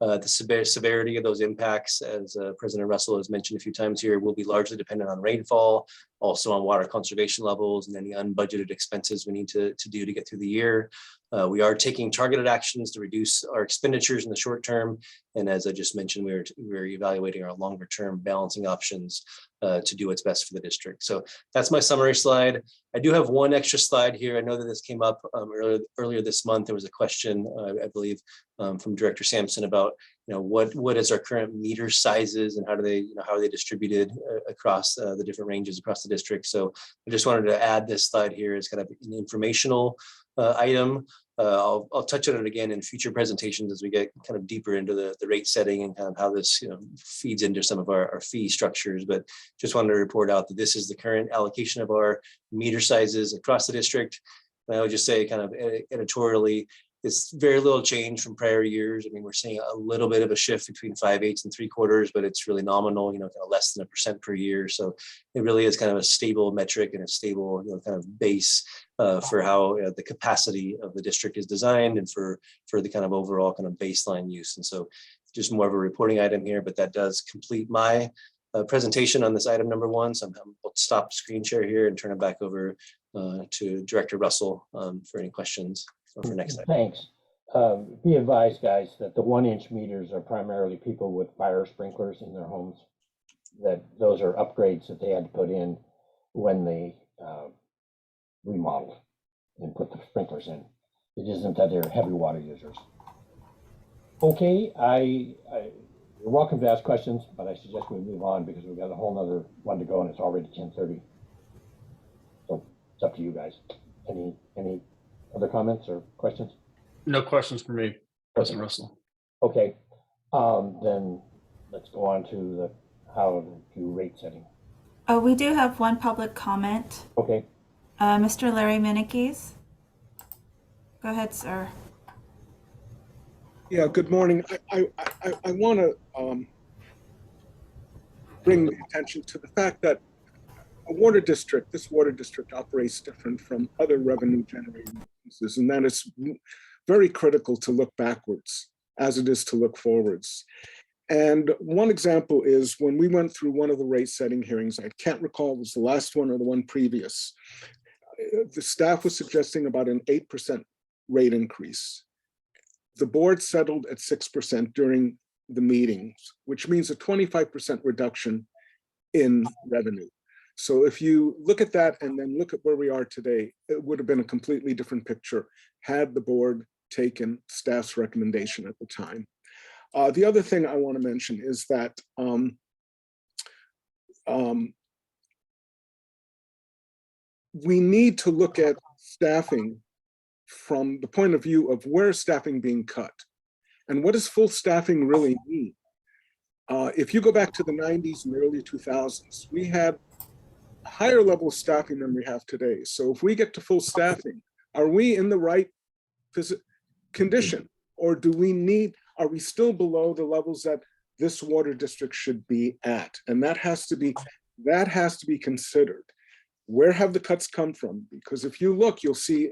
The severity of those impacts, as President Russell has mentioned a few times here, will be largely dependent on rainfall, also on water conservation levels, and any unbudgeted expenses we need to do to get through the year. We are taking targeted actions to reduce our expenditures in the short term. And as I just mentioned, we're evaluating our longer term balancing options to do what's best for the district. So that's my summary slide. I do have one extra slide here. I know that this came up earlier this month. There was a question, I believe, from Director Sampson about what is our current meter sizes and how are they distributed across the different ranges across the district. So I just wanted to add this slide here as kind of an informational item. I'll touch on it again in future presentations as we get kind of deeper into the rate setting and kind of how this feeds into some of our fee structures. But just wanted to report out that this is the current allocation of our meter sizes across the district. And I would just say kind of editorially, it's very little change from prior years. I mean, we're seeing a little bit of a shift between 5/8 and 3/4, but it's really nominal, kind of less than 1% per year. So it really is kind of a stable metric and a stable, kind of base for how the capacity of the district is designed and for the kind of overall kind of baseline use. And so just more of a reporting item here, but that does complete my presentation on this item number 1. So I'll stop screen share here and turn it back over to Director Russell for any questions for next time. Thanks. Be advised, guys, that the 1-inch meters are primarily people with fire sprinklers in their homes. That those are upgrades that they had to put in when they remodeled and put the sprinklers in. It isn't that they're heavy water users. Okay, you're welcome to ask questions, but I suggest we move on because we've got a whole nother one to go and it's already 10:30. So it's up to you guys. Any other comments or questions? No questions for me, President Russell. Okay, then let's go on to the how to do rate setting. We do have one public comment. Okay. Mr. Larry Minikes. Go ahead, sir. Yeah, good morning. I want to bring the attention to the fact that this water district operates different from other revenue generating businesses, and that it's very critical to look backwards as it is to look forwards. And one example is when we went through one of the rate setting hearings, I can't recall if it was the last one or the one previous, the staff was suggesting about an 8% rate increase. The board settled at 6% during the meetings, which means a 25% reduction in revenue. So if you look at that and then look at where we are today, it would have been a completely different picture had the board taken staff's recommendation at the time. The other thing I want to mention is that we need to look at staffing from the point of view of where is staffing being cut and what does full staffing really mean? If you go back to the 90s and early 2000s, we had a higher level of staffing than we have today. So if we get to full staffing, are we in the right condition? Or are we still below the levels that this water district should be at? And that has to be considered. Where have the cuts come from? Because if you look, you'll see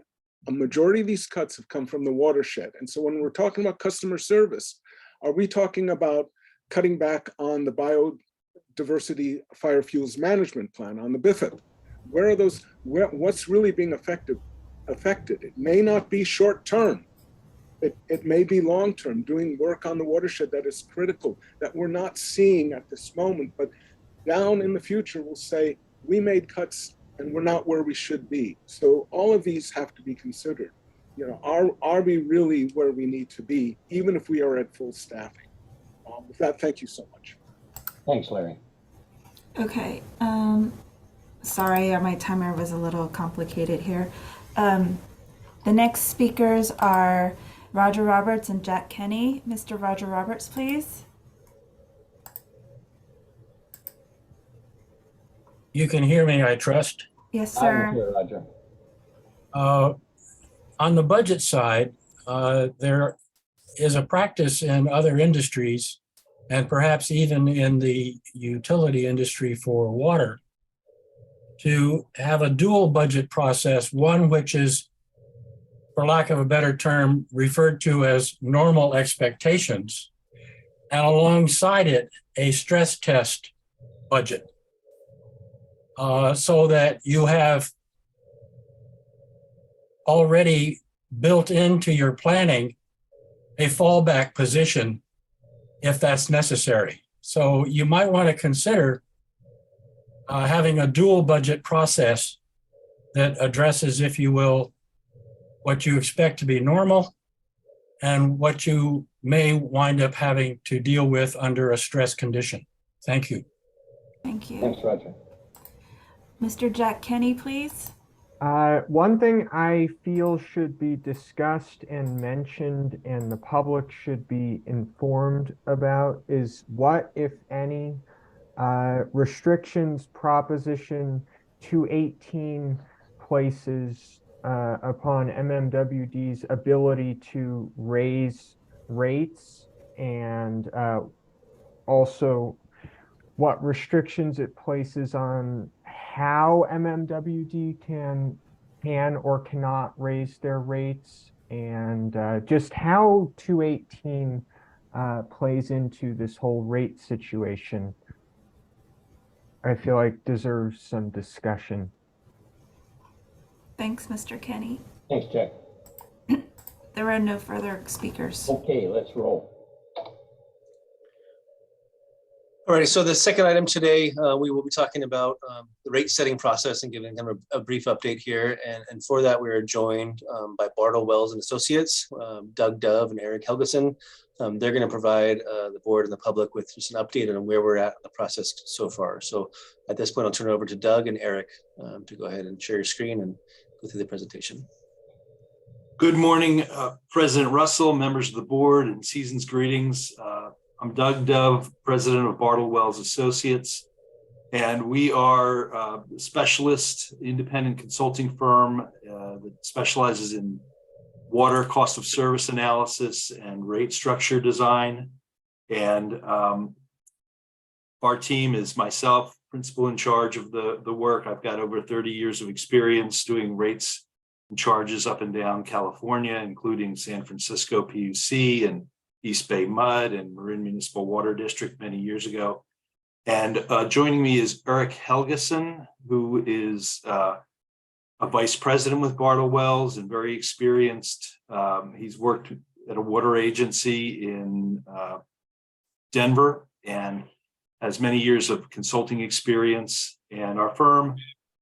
a majority of these cuts have come from the watershed. And so when we're talking about customer service, are we talking about cutting back on the biodiversity fire fuels management plan, on the BIFIP? Where are those, what's really being affected? It may not be short term. It may be long term, doing work on the watershed that is critical, that we're not seeing at this moment, but down in the future, we'll say, we made cuts and we're not where we should be. So all of these have to be considered. You know, are we really where we need to be, even if we are at full staffing? With that, thank you so much. Thanks, Larry. Okay. Sorry, my timer was a little complicated here. The next speakers are Roger Roberts and Jack Kenny. Mr. Roger Roberts, please. You can hear me, I trust. Yes, I'm sir. here, Roger. On the budget side, there is a practice in other industries, and perhaps even in the utility industry for water, to have a dual budget process, one which is, for lack of a better term, referred to as normal expectations, and alongside it, a stress test budget. So that you have already built into your planning a fallback position if that's necessary. So you might want to consider having a dual budget process that addresses, if you will, what you expect to be normal and what you may wind up having to deal with under a stress condition. Thank you. Thank you. Thanks, Roger. Mr. Jack Kenny, please. One thing I feel should be discussed and mentioned and the public should be informed about is what, if any, restrictions Proposition 218 places upon MMWD's ability to raise rates, and also what restrictions it places on how MMWD can or cannot raise their rates, and just how 218 plays into this whole rate situation. I feel like deserves some discussion. Thanks, Mr. Kenny. Thanks, Jack. There are no further speakers. Okay, let's roll. All right, so the second item today, we will be talking about the rate setting process and giving them a brief update here. And for that, we are joined by Bartle Wells and Associates, Doug Dove and Eric Helgeson. They're going to provide the board and the public with just an update on where we're at in the process so far. So at this point, I'll turn it over to Doug and Eric to go ahead and share your screen and go through the presentation. Good morning, President Russell, members of the board, and season's greetings. I'm Doug Dove, president of Bartle Wells Associates, and we are a specialist independent consulting firm that specializes in water cost of service analysis and rate structure design. And our team is myself, principal in charge of the work. I've got over 30 years of experience doing rates and charges up and down California, including San Francisco PUC and East Bay Mud and Marin Municipal Water District many years ago. And joining me is Eric Helgeson, who is a vice president with Bartle Wells and very experienced. He's worked at a water agency in Denver and has many years of consulting experience. And our firm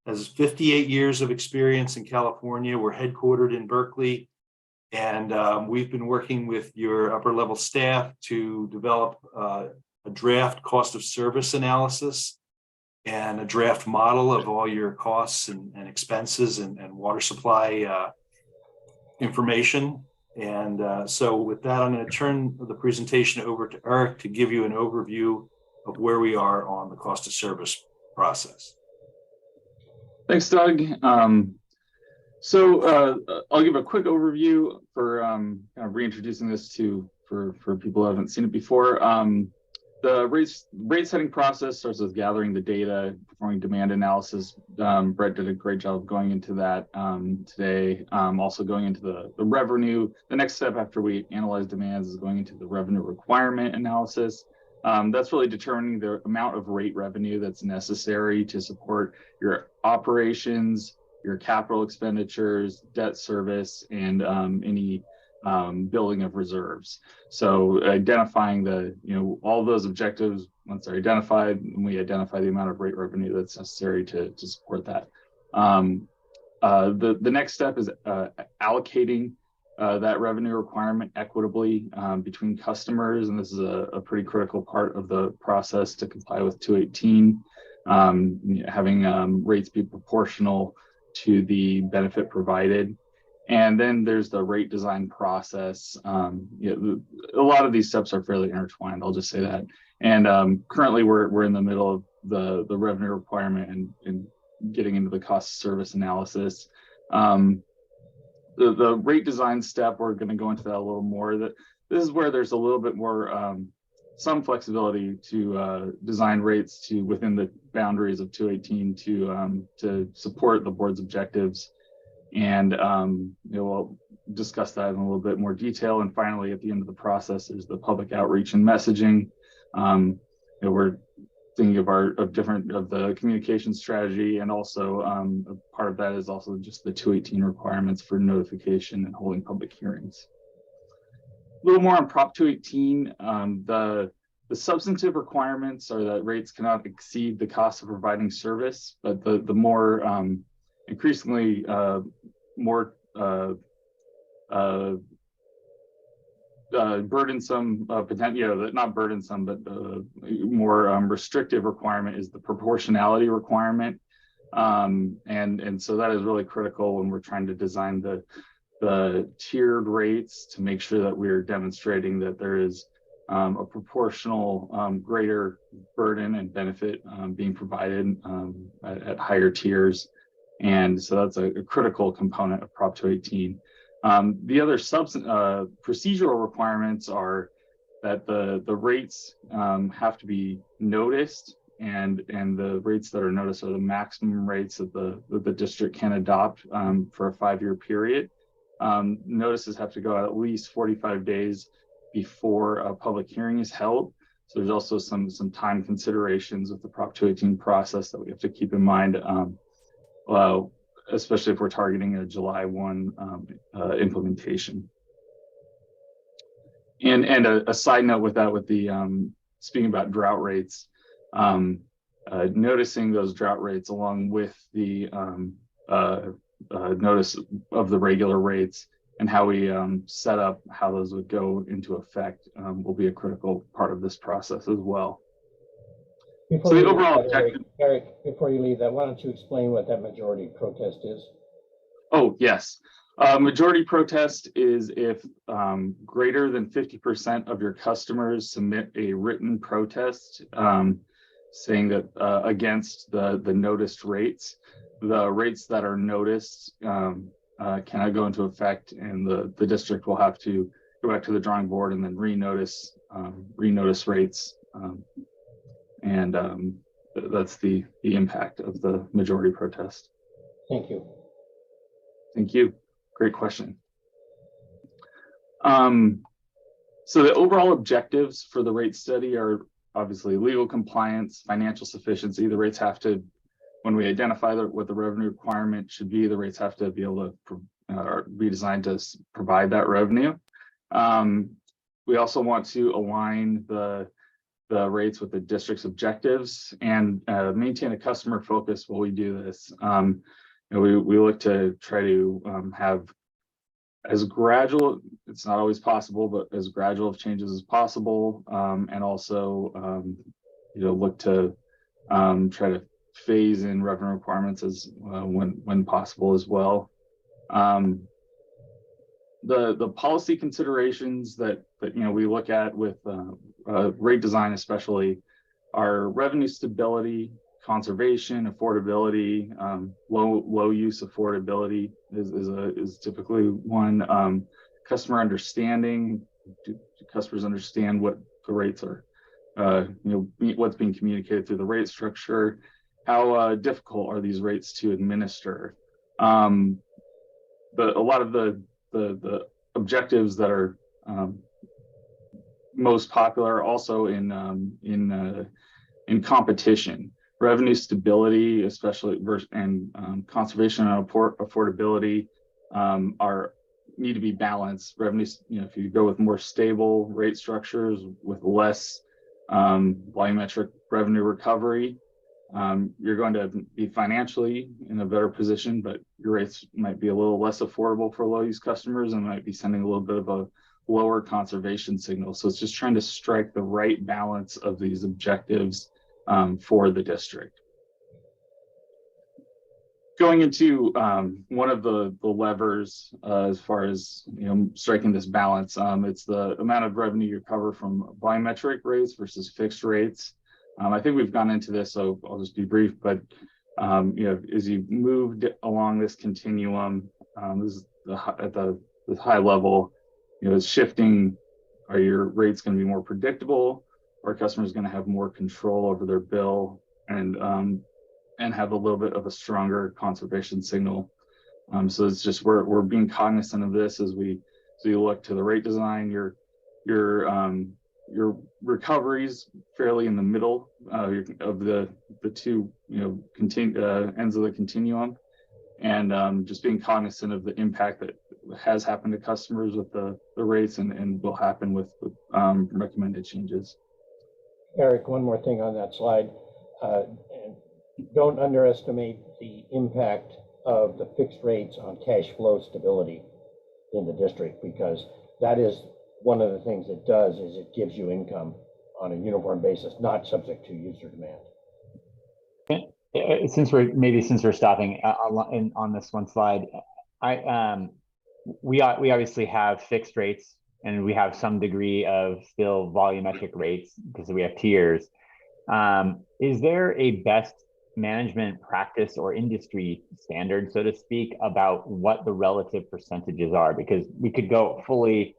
has 58 years of experience in California. We're headquartered in Berkeley. And we've been working with your upper level staff to develop a draft cost of service analysis. and a draft model of all your costs and expenses and water supply information. And so with that, I'm going to turn the presentation over to Eric to give you an overview of where we are on the cost of service process. Thanks, Doug. I'll give a quick overview for kind of reintroducing this for people who haven't seen it before. The rate setting process starts with gathering the data, performing demand analysis. Brett did a great job going into that today. Also going into the revenue. The next step after we analyze demands is going into the revenue requirement analysis. That's really determining the amount of rate revenue that's necessary to support your operations, your capital expenditures, debt service, and any building of reserves. So identifying all those objectives, once they're identified, we identify the amount of rate revenue that's necessary to support that. The next step is allocating that revenue requirement equitably between customers, and this is a pretty critical part of the process to comply with 218, having rates be proportional to the benefit provided. And then there's the rate design process. A lot of these steps are fairly intertwined, I'll just say that. And currently we're in the middle of the revenue requirement and getting into the cost of service analysis. The rate design step, we're going to go into that a little more. This is where there's a little bit more some flexibility to design rates to within the boundaries of 218 to support the board's objectives. And we'll discuss that in a little bit more detail. And finally, at the end of the process, is the public outreach and messaging. We're thinking of the communication strategy, and also a part of that is also just the 218 requirements for notification and holding public hearings. A little more on Prop 218. The substantive requirements are that rates cannot exceed the cost of providing service, but the more increasingly more burdensome, not burdensome, but more restrictive requirement is the proportionality requirement. And so that is really critical when we're trying to design the tiered rates to make sure that we're demonstrating that there is a proportional greater burden and benefit being provided at higher tiers. And so that's a critical component of Prop 218. The other procedural requirements are that the rates have to be noticed, and the rates that are noticed are the maximum rates that the district can adopt for a 5-year period. Notices have to go out at least 45 days before a public hearing is held. So there's also some time considerations with the Prop 218 process that we have to keep in mind. Especially if we're targeting a July 1 implementation. And a side note with that, with the speaking about drought rates, noticing those drought rates along with the notice of the regular rates and how we set up how those would go into effect will be a critical part of this process as well. Before you leave, Eric, before you leave that, why don't you explain what that majority protest is? Oh, yes. Majority protest is if greater than 50% of your customers submit a written protest saying that against the noticed rates. The rates that are noticed cannot go into effect, and the district will have to go back to the drawing board and then renotice rates. And that's the impact of the majority protest. Thank you. Thank you. Great question. So the overall objectives for the rate study are obviously legal compliance, financial sufficiency. The rates have to, when we identify what the revenue requirement should be, the rates have to be able to be designed to provide that revenue. We also want to align the rates with the district's objectives and maintain a customer focus while we do this. We look to try to have as gradual, it's not always possible, but as gradual of changes as possible, and also look to try to phase in revenue requirements as when possible as well. The policy considerations that we look at with rate design especially are revenue stability, conservation, affordability, low use affordability is typically one. Customer understanding, do customers understand what the rates are, what's being communicated through the rate structure, how difficult are these rates to administer. A lot of the objectives that are most popular also in competition, revenue stability, especially and conservation and affordability need to be balanced. Revenues, if you go with more stable rate structures with less volumetric revenue recovery, you're going to be financially in a better position, but your rates might be a little less affordable for low use customers and might be sending a little bit of a lower conservation signal. So it's just trying to strike the right balance of these objectives for the district. Going into one of the levers as far as striking this balance, it's the amount of revenue you recover from volumetric rates versus fixed rates. I think we've gone into this, so I'll just be brief. But as you moved along this continuum, this is at the high level, it's shifting. Are your rates going to be more predictable, or are customers going to have more control over their bill and have a little bit of a stronger conservation signal? So it's just we're being cognizant of this as you look to the rate design. Your recoveries fairly in the middle of the two ends of the continuum, and just being cognizant of the impact that has happened to customers with the rates and will happen with recommended changes. Eric, one more thing on that slide. Don't underestimate the impact of the fixed rates on cash flow stability in the district, because that is one of the things it does is it gives you income on a uniform basis, not subject to user demand. Since we're stopping on this one slide, we obviously have fixed rates and we have some degree of still volumetric rates because we have tiers. Is there a best management practice or industry standard, so to speak, about what the relative percentages are? Because we could go fully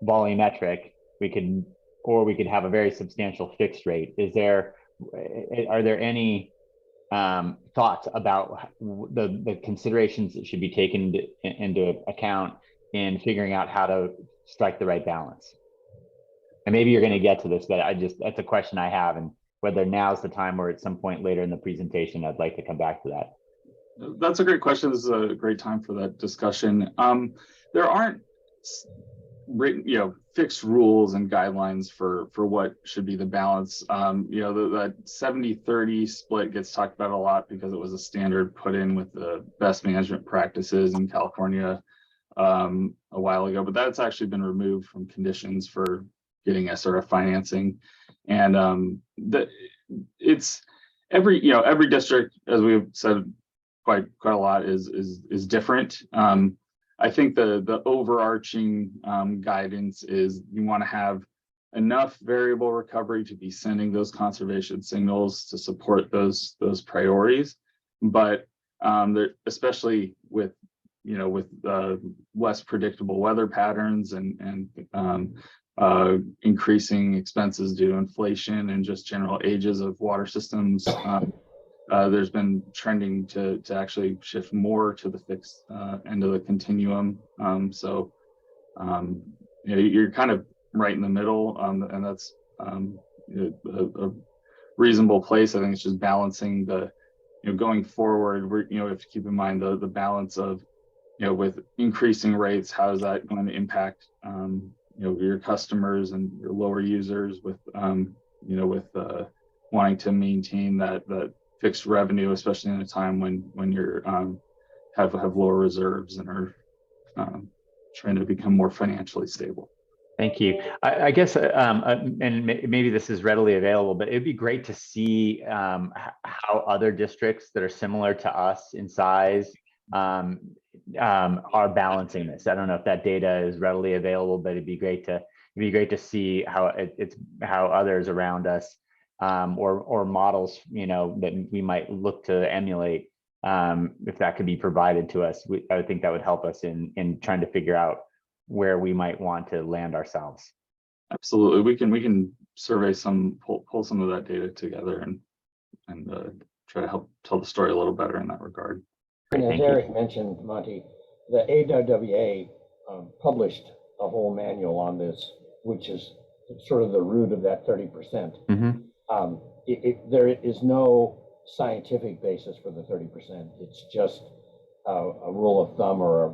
volumetric, we could have a very substantial fixed rate. Are there any thoughts about the considerations that should be taken into account in figuring out how to strike the right balance? And maybe you're going to get to this, but that's a question I have, and whether now's the time or at some point later in the presentation, I'd like to come back to that. That's a great question. This is a great time for that discussion. There aren't written, fixed rules and guidelines for what should be the balance. That 70-30 split gets talked about a lot because it was a standard put in with the best management practices in California a while ago, but that's actually been removed from conditions for getting SRF financing. And it's every district, as we've said quite a lot, is different. I think the overarching guidance is you want to have enough variable recovery to be sending those conservation signals to support those priorities, but especially with less predictable weather patterns and increasing expenses due to inflation and just general ages of water systems. There's been trending to actually shift more to the fixed end of the continuum. So you're kind of right in the middle, and that's a reasonable place. I think it's just balancing going forward. We have to keep in mind the balance of with increasing rates, how is that going to impact your customers and your lower users with wanting to maintain that fixed revenue, especially in a time when you're have lower reserves and are trying to become more financially stable. Thank you. I guess, and maybe this is readily available, but it'd be great to see how other districts that are similar to us in size are balancing this. I don't know if that data is readily available, but it'd be great to see how how others around us or models, that we might look to emulate. If that could be provided to us, I would think that would help us in trying to figure out where we might want to land ourselves. Absolutely, we can survey pull some of that data together and try to help tell the story a little better in that regard. And as Eric mentioned, Monty, the AWWA published a whole manual on this, which is sort of the root of that 30%. There is no scientific basis for the 30%. It's just a rule of thumb or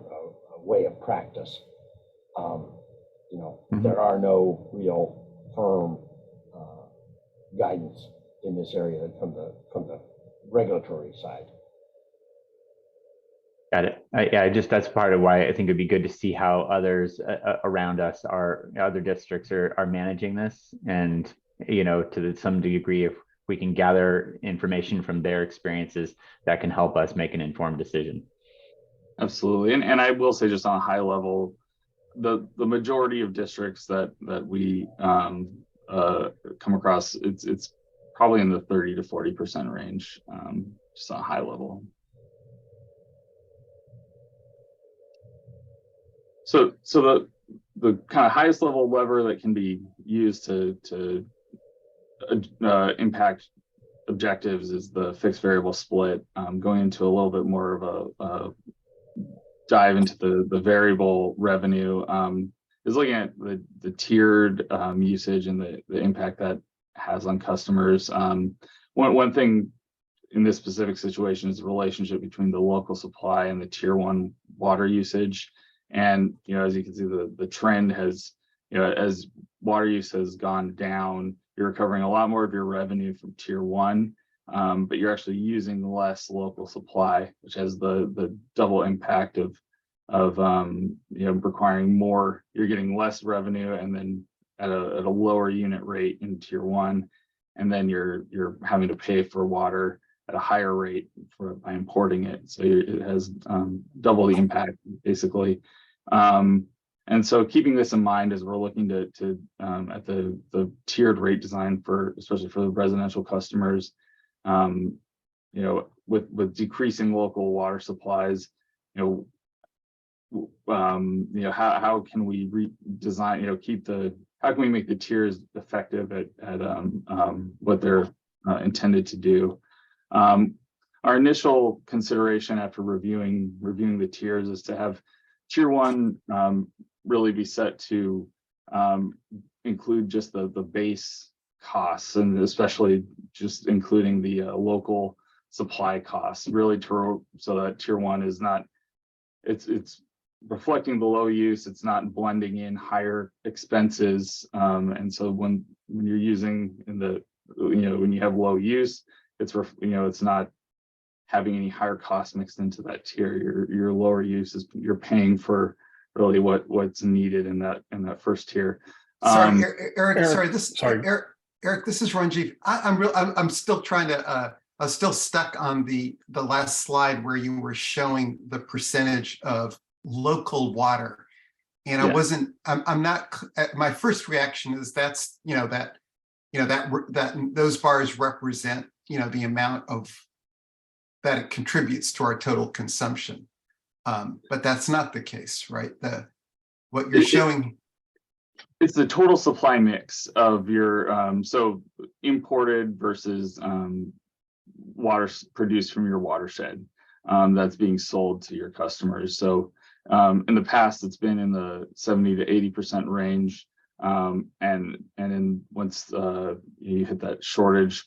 a way of practice. There are no real firm guidance in this area from the regulatory side. Got it. That's part of why I think it'd be good to see how others around us other districts are managing this, and to some degree, if we can gather information from their experiences, that can help us make an informed decision. Absolutely, and I will say, just on a high level, the majority of districts that we come across, it's probably in the 30 to 40% range, just on a high level. So the kind of highest level lever that can be used to impact objectives is the fixed variable split. Going into a little bit more of a dive into the variable revenue, is looking at the tiered usage and the impact that has on customers. One thing in this specific situation is the relationship between the local supply and the tier 1 water usage. And as you can see, the trend has, as water use has gone down, you're recovering a lot more of your revenue from tier 1, but you're actually using less local supply, which has the double impact of requiring more. You're getting less revenue, and then at a lower unit rate in tier 1, and then you're having to pay for water at a higher rate by importing it. So it has double the impact, basically. And so keeping this in mind as we're looking to at the tiered rate design especially for the residential customers, with decreasing local water supplies, how can we redesign, how can we make the tiers effective at what they're intended to do? Our initial consideration after reviewing the tiers is to have tier 1 really be set to include just the base costs, and especially just including the local supply costs, really so that tier 1 is not, it's reflecting the low use, it's not blending in higher expenses. And so when you're using when you have low use, it's not having any higher costs mixed into that tier. Your lower use is you're paying for really what's needed in that first tier. Sorry, Eric. Eric, this is Ranjiv. I'm still trying to. I was still stuck on the last slide where you were showing the percentage of local water, and I wasn't. I'm not. My first reaction is that those bars represent the amount of that it contributes to our total consumption. But that's not the case, right? What you're showing. It's the total supply mix of your, so imported versus water produced from your watershed that's being sold to your customers. So in the past, it's been in the 70 to 80% range. And then once you hit that shortage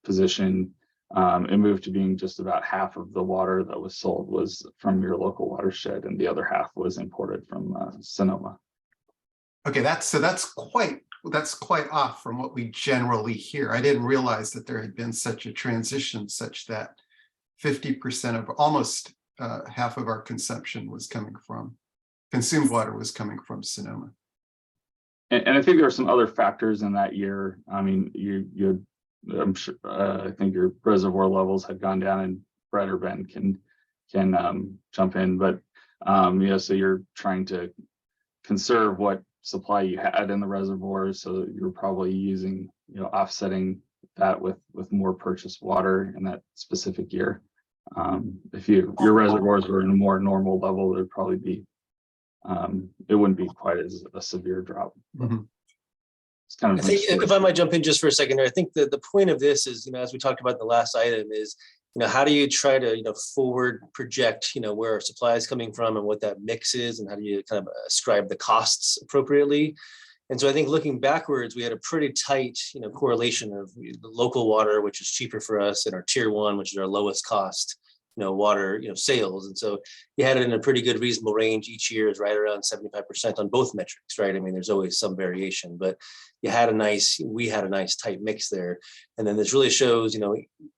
position, it moved to being just about half of the water that was sold was from your local watershed, and the other half was imported from Sonoma. Okay, that's quite off from what we generally hear. I didn't realize that there had been such a transition, such that 50% of almost half of our consumption was coming from consumed water was coming from Sonoma. and I think there are some other factors in that year. I mean, I'm sure, I think your reservoir levels had gone down, and Brett or Ben can jump in, but so you're trying to conserve what supply you had in the reservoirs, so you're probably using, offsetting that with more purchased water in that specific year. If your reservoirs were in a more normal level, there'd probably be it wouldn't be quite as a severe drop. It's kind of I think if I might jump in just for a second there, I think that the point of this is, as we talked about in the last item, is how do you try to forward project where our supply is coming from and what that mix is, and how do you kind of ascribe the costs appropriately. And so I think looking backwards, we had a pretty tight correlation of the local water, which is cheaper for us, and our tier 1, which is our lowest cost water sales. And so you had it in a pretty good reasonable range each year, is right around 75% on both metrics, right? I mean, there's always some variation, but we had a nice tight mix there. And then this really shows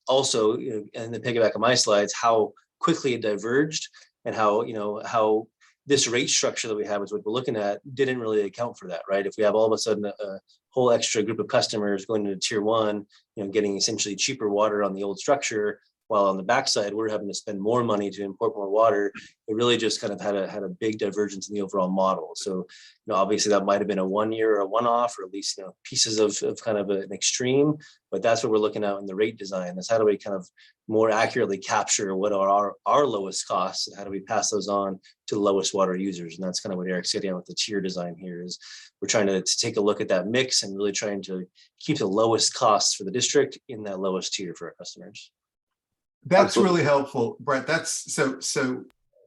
also and the piggyback on my slides, how quickly it diverged, and how this rate structure that we have is what we're looking at didn't really account for that, right? If we have all of a sudden a whole extra group of customers going into tier 1, getting essentially cheaper water on the old structure, while on the backside we're having to spend more money to import more water, it really just kind of had a big divergence in the overall model. So obviously that might have been a 1 year or a one-off, or at least pieces of kind of an extreme, but that's what we're looking at in the rate design. That's how do we kind of more accurately capture what are our lowest costs, and how do we pass those on to the lowest water users. And that's kind of what Eric's getting at with the tier design here, is we're trying to take a look at that mix and really trying to keep the lowest costs for the district in that lowest tier for our customers. That's really helpful, Brett. That's so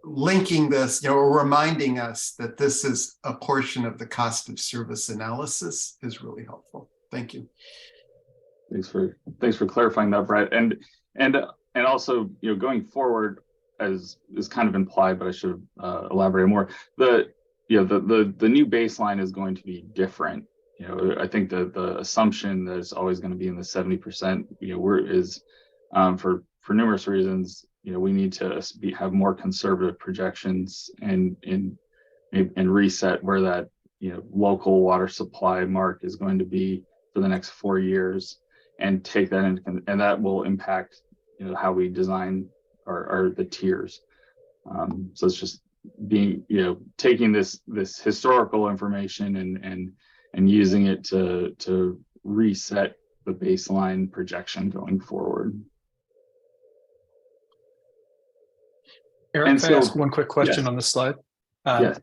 linking this, reminding us that this is a portion of the cost of service analysis is really helpful. Thank you. Thanks for clarifying that, Brett. And also, going forward, as is kind of implied, but I should have elaborated more. The new baseline is going to be different. I think the assumption that it's always going to be in the 70%, is for numerous reasons. We need to have more conservative projections and reset where that local water supply mark is going to be for the next 4 years, and take that into, and that will impact how we design the tiers. So it's just being taking this historical information and using it to reset the baseline projection going forward. Eric, can I ask one quick question on this slide? Yes.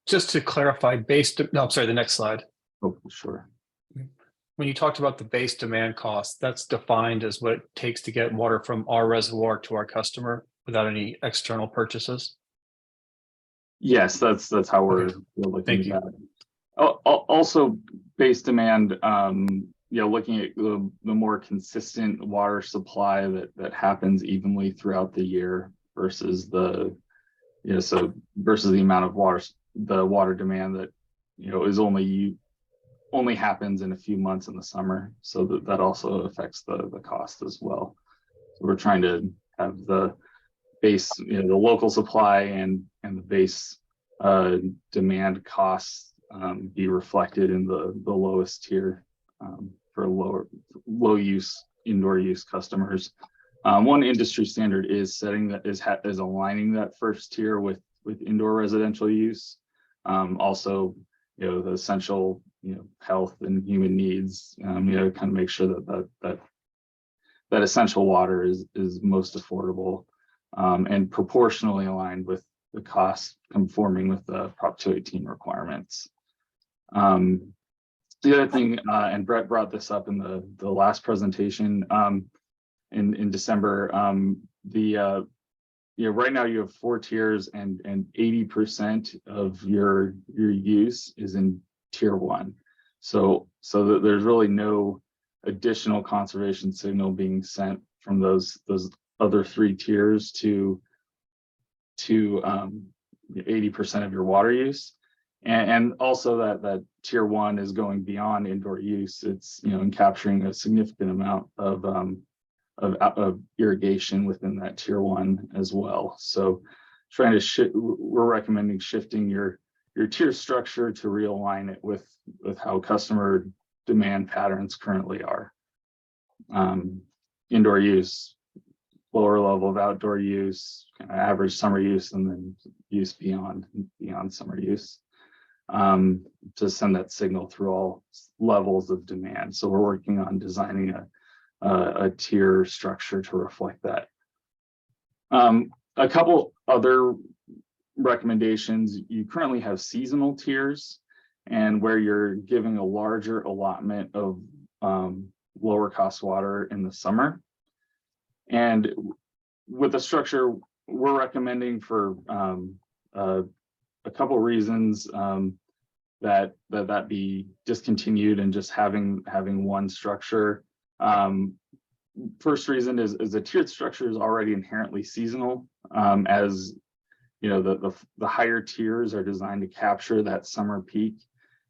Just to clarify, the next slide. Oh, sure. When you talked about the base demand cost, that's defined as what it takes to get water from our reservoir to our customer without any external purchases? Yes, that's how we're looking at it. Also, base demand, looking at the more consistent water supply that happens evenly throughout the year versus the amount of water demand that is only happens in a few months in the summer. So that also affects the cost as well. So we're trying to have the base, the local supply and the base demand costs be reflected in the lowest tier for low use indoor use customers. One industry standard is setting that is aligning that first tier with indoor residential use. Also, the essential health and human needs. Kind of make sure that essential water is most affordable and proportionally aligned with the cost conforming with the Prop 218 requirements. The other thing, and Brett brought this up in the last presentation in December, right now you have 4 tiers and 80% of your use is in tier 1. So that there's really no additional conservation signal being sent from those other 3 tiers to 80% of your water use. And also that tier 1 is going beyond indoor use. It's and capturing a significant amount of irrigation within that tier 1 as well. So we're recommending shifting your your tier structure to realign it with how customer demand patterns currently are. Indoor use, lower level of outdoor use, kind of average summer use, and then use beyond summer use, to send that signal through all levels of demand. So we're working on designing a tier structure to reflect that. A couple other recommendations: you currently have seasonal tiers, and where you're giving a larger allotment of lower cost water in the summer. And with the structure we're recommending, for a couple of reasons, that be discontinued and just having one structure. First reason is the tiered structure is already inherently seasonal, as you know, the higher tiers are designed to capture that summer peak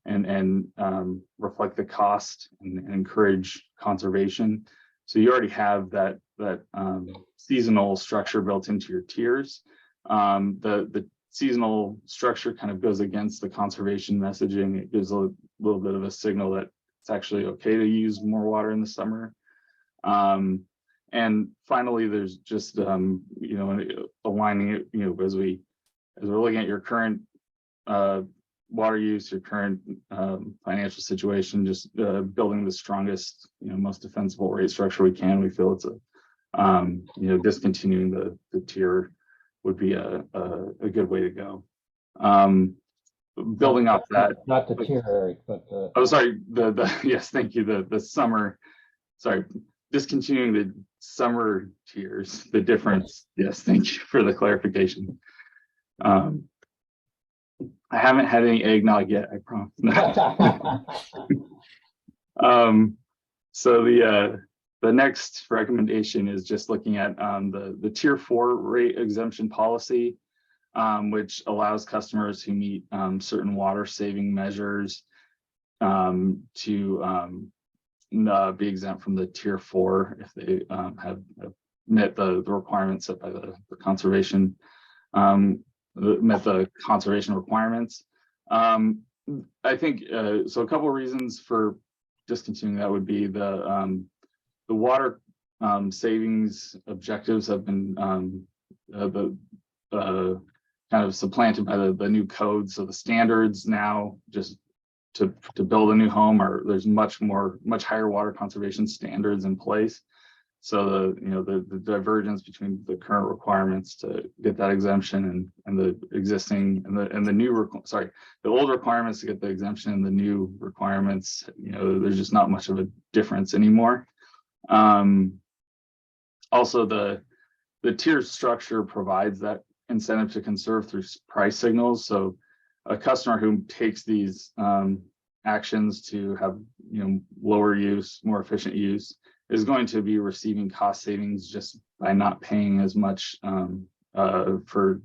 and reflect the cost and encourage conservation. So you already have that seasonal structure built into your tiers. The seasonal structure kind of goes against the conservation messaging. It gives a little bit of a signal that it's actually okay to use more water in the summer. And finally, there's just you know, aligning it, you know, as we're looking at your current water use, your current financial situation, just building the strongest, you know, most defensible rate structure we can. We feel it's a you know, discontinuing the tier would be a good way to go. Building off that, not the tier, Eric, but the, oh, sorry, the yes, thank you, the summer, sorry, discontinuing the summer tiers, the difference. Yes, thank you for the clarification. I haven't had any eggnog yet, I promise. So the next recommendation is just looking at the tier 4 rate exemption policy, which allows customers who meet certain water saving measures to be exempt from the tier 4 if they have met the requirements set by the conservation, met the conservation requirements. I think so. A couple of reasons for discontinuing that would be the water savings objectives have been kind of supplanted by the new code. So the standards now, just to build a new home, there's much higher water conservation standards in place. So the divergence between the current requirements to get that exemption and the existing and the new the old requirements to get the exemption and the new requirements, you know, there's just not much of a difference anymore. Also, the tier structure provides that incentive to conserve through price signals. So a customer who takes these actions to have, you know, lower use, more efficient use, is going to be receiving cost savings just by not paying as much for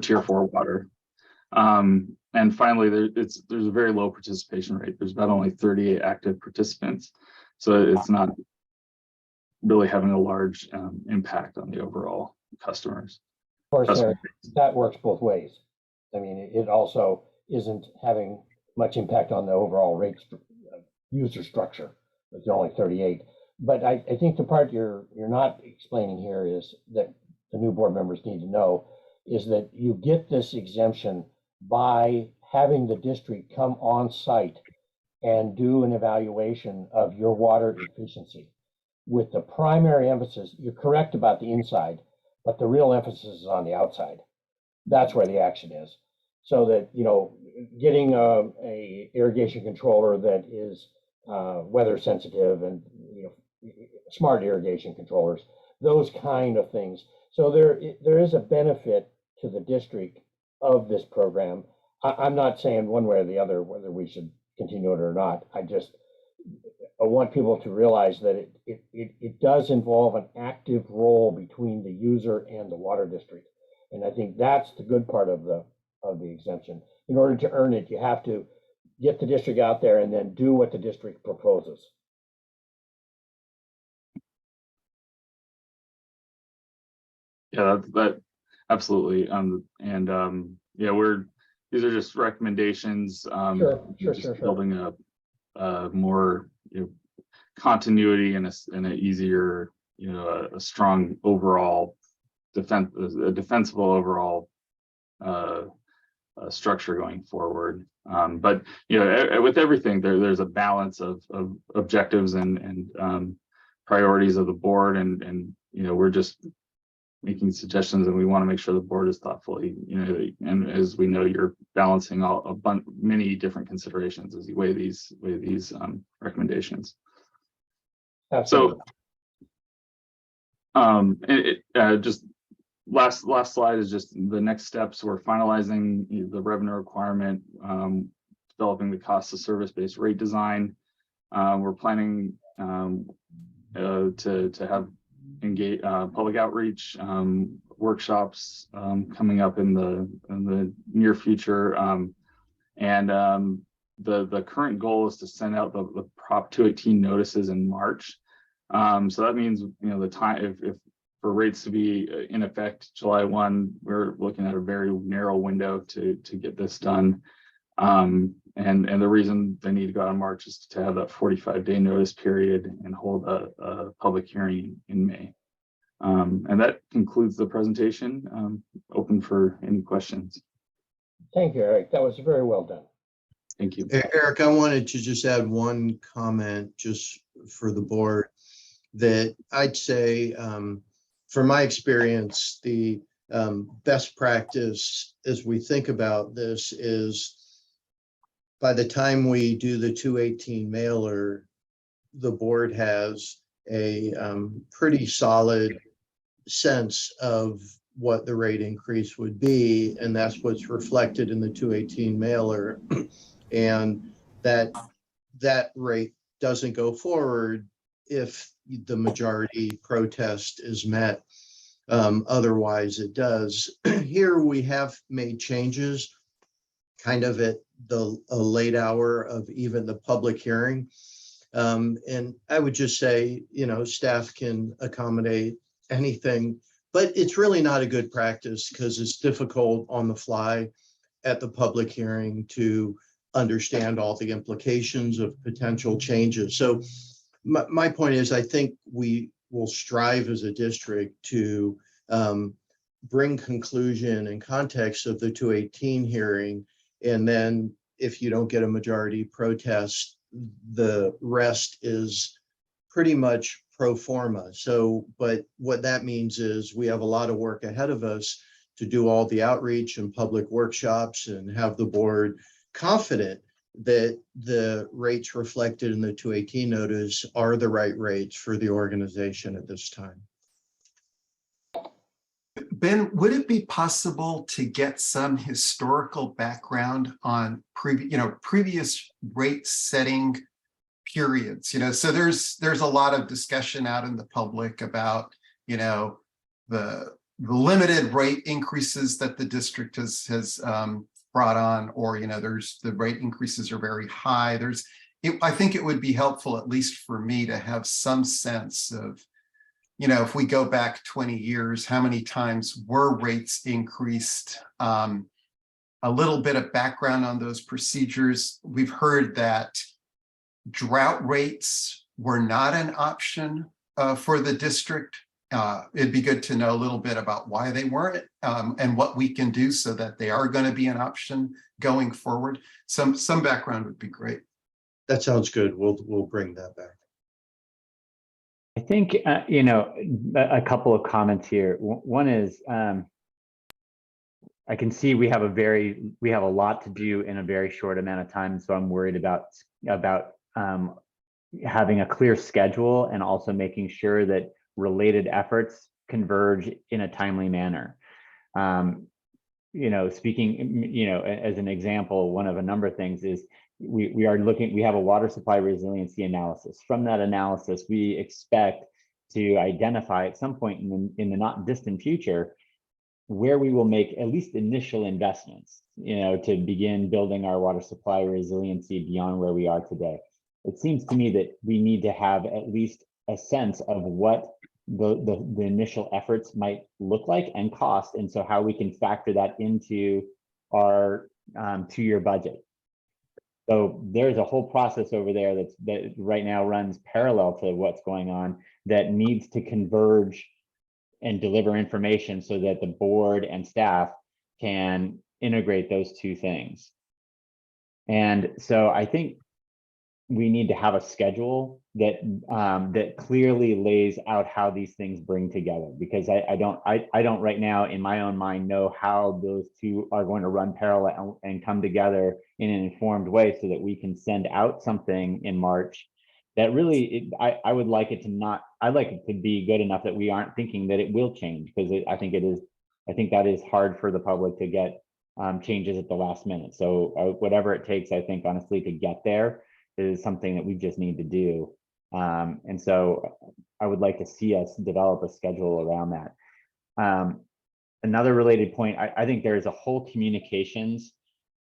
tier 4 water. And finally, there's a very low participation rate. There's about only 38 active participants, so it's not really having a large impact on the overall customers. Of course, that works both ways. I mean, it also isn't having much impact on the overall rate user structure. But there are only 38. But I think the part you're not explaining here is that the new board members need to know is that you get this exemption by having the district come on site and do an evaluation of your water efficiency, with the primary emphasis. You're correct about the inside, but the real emphasis is on the outside. That's where the action is. So that, you know, getting a irrigation controller that is weather sensitive and, you know, smart irrigation controllers, those kind of things. So there is a benefit to the district of this program. I'm not saying one way or the other whether we should continue it or not. I want people to realize that it does involve an active role between the user and the water district. And I think that's the good part of the exemption. In order to earn it, you have to get the district out there and then do what the district proposes. Yeah, that absolutely. Yeah, we're these are just recommendations. Sure. Building a more continuity and an easier, a strong overall a defensible overall structure going forward. But with everything, there's a balance of objectives and priorities of the board, and we're just making suggestions, and we want to make sure the board is thoughtfully, and as we know, you're balancing many different considerations as you weigh these recommendations. Absolutely. So, just last slide is just the next steps. We're finalizing the revenue requirement, developing the cost of service-based rate design. We're planning to have engage public outreach workshops coming up in the near future, and the current goal is to send out the Prop 218 notices in March. So that means the time if for rates to be in effect July 1, we're looking at a very narrow window to get this done. And the reason they need to go out in March is to have that 45-day notice period and hold a public hearing in May. And that concludes the presentation. Open for any questions. Thank you, Eric. That was very well done. Thank you. Eric, I wanted to just add one comment just for the board that I'd say, from my experience, the best practice as we think about this is by the time we do the 218 mailer, the board has a pretty solid sense of what the rate increase would be, and that's what's reflected in the 218 mailer. And that rate doesn't go forward if the majority protest is met. Otherwise it does. Here we have made changes kind of at a late hour of even the public hearing. And I would just say, staff can accommodate anything, but it's really not a good practice because it's difficult on the fly at the public hearing to understand all the implications of potential changes. So my point is, I think we will strive as a district to bring conclusion and context of the 218 hearing. And then if you don't get a majority protest, the rest is pretty much pro forma. So, but what that means is we have a lot of work ahead of us to do all the outreach and public workshops and have the board confident that the rates reflected in the 218 notice are the right rates for the organization at this time. Ben, would it be possible to get some historical background on previous rate setting periods? So there's a lot of discussion out in the public about the limited rate increases that the district has brought on, or there's the rate increases are very high. I think it would be helpful, at least for me, to have some sense of if we go back 20 years, how many times were rates increased? A little bit of background on those procedures. We've heard that drought rates were not an option for the district. It'd be good to know a little bit about why they weren't, and what we can do so that they are going to be an option going forward. Some background would be great. That sounds good. We'll bring that back. I think, a couple of comments here. One is, I can see we have a lot to do in a very short amount of time. So I'm worried about having a clear schedule and also making sure that related efforts converge in a timely manner. Speaking, as an example, one of a number of things is we have a water supply resiliency analysis. From that analysis, we expect to identify at some point in the not distant future where we will make at least initial investments, to begin building our water supply resiliency beyond where we are today. It seems to me that we need to have at least a sense of what the initial efforts might look like and cost, and so how we can factor that into our 2-year budget. So there's a whole process over there that right now runs parallel to what's going on that needs to converge and deliver information so that the board and staff can integrate those two things. And so I think we need to have a schedule that that clearly lays out how these things bring together, because I don't right now in my own mind know how those two are going to run parallel and come together in an informed way so that we can send out something in March that really I would like it to not, I'd like it to be good enough that we aren't thinking that it will change, because I think that is hard for the public to get changes at the last minute. So whatever it takes, I think honestly to get there is something that we just need to do. And so I would like to see us develop a schedule around that. Another related point, I think there is a whole communications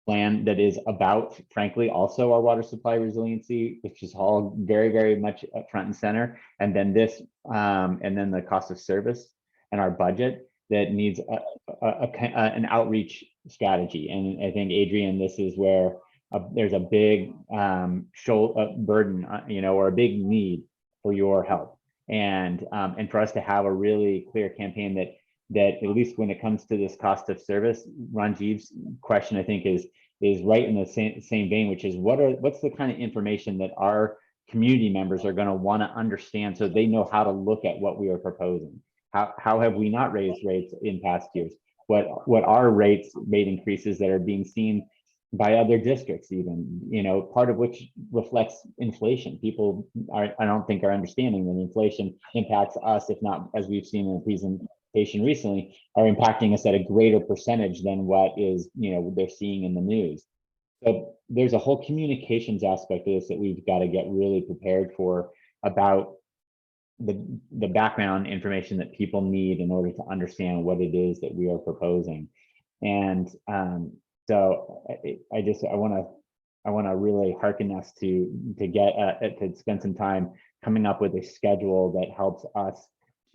plan that is about, frankly, also our water supply resiliency, which is all very, very much front and center. And then this, and then the cost of service and our budget that needs an outreach strategy. And I think, Adrian, this is where there's a big burden, or a big need for your help, and for us to have a really clear campaign that at least when it comes to this cost of service, Ranjiv's question, I think, is right in the same vein, which is what's the kind of information that our community members are going to want to understand so they know how to look at what we are proposing. How have we not raised rates in past years? What are rate increases that are being seen by other districts, even, part of which reflects inflation. People I don't think are understanding that inflation impacts us, if not, as we've seen in the presentation recently, are impacting us at a greater percentage than what is, they're seeing in the news. So there's a whole communications aspect of this that we've got to get really prepared for, about the background information that people need in order to understand what it is that we are proposing. And so I want to really hearken us to spend some time coming up with a schedule that helps us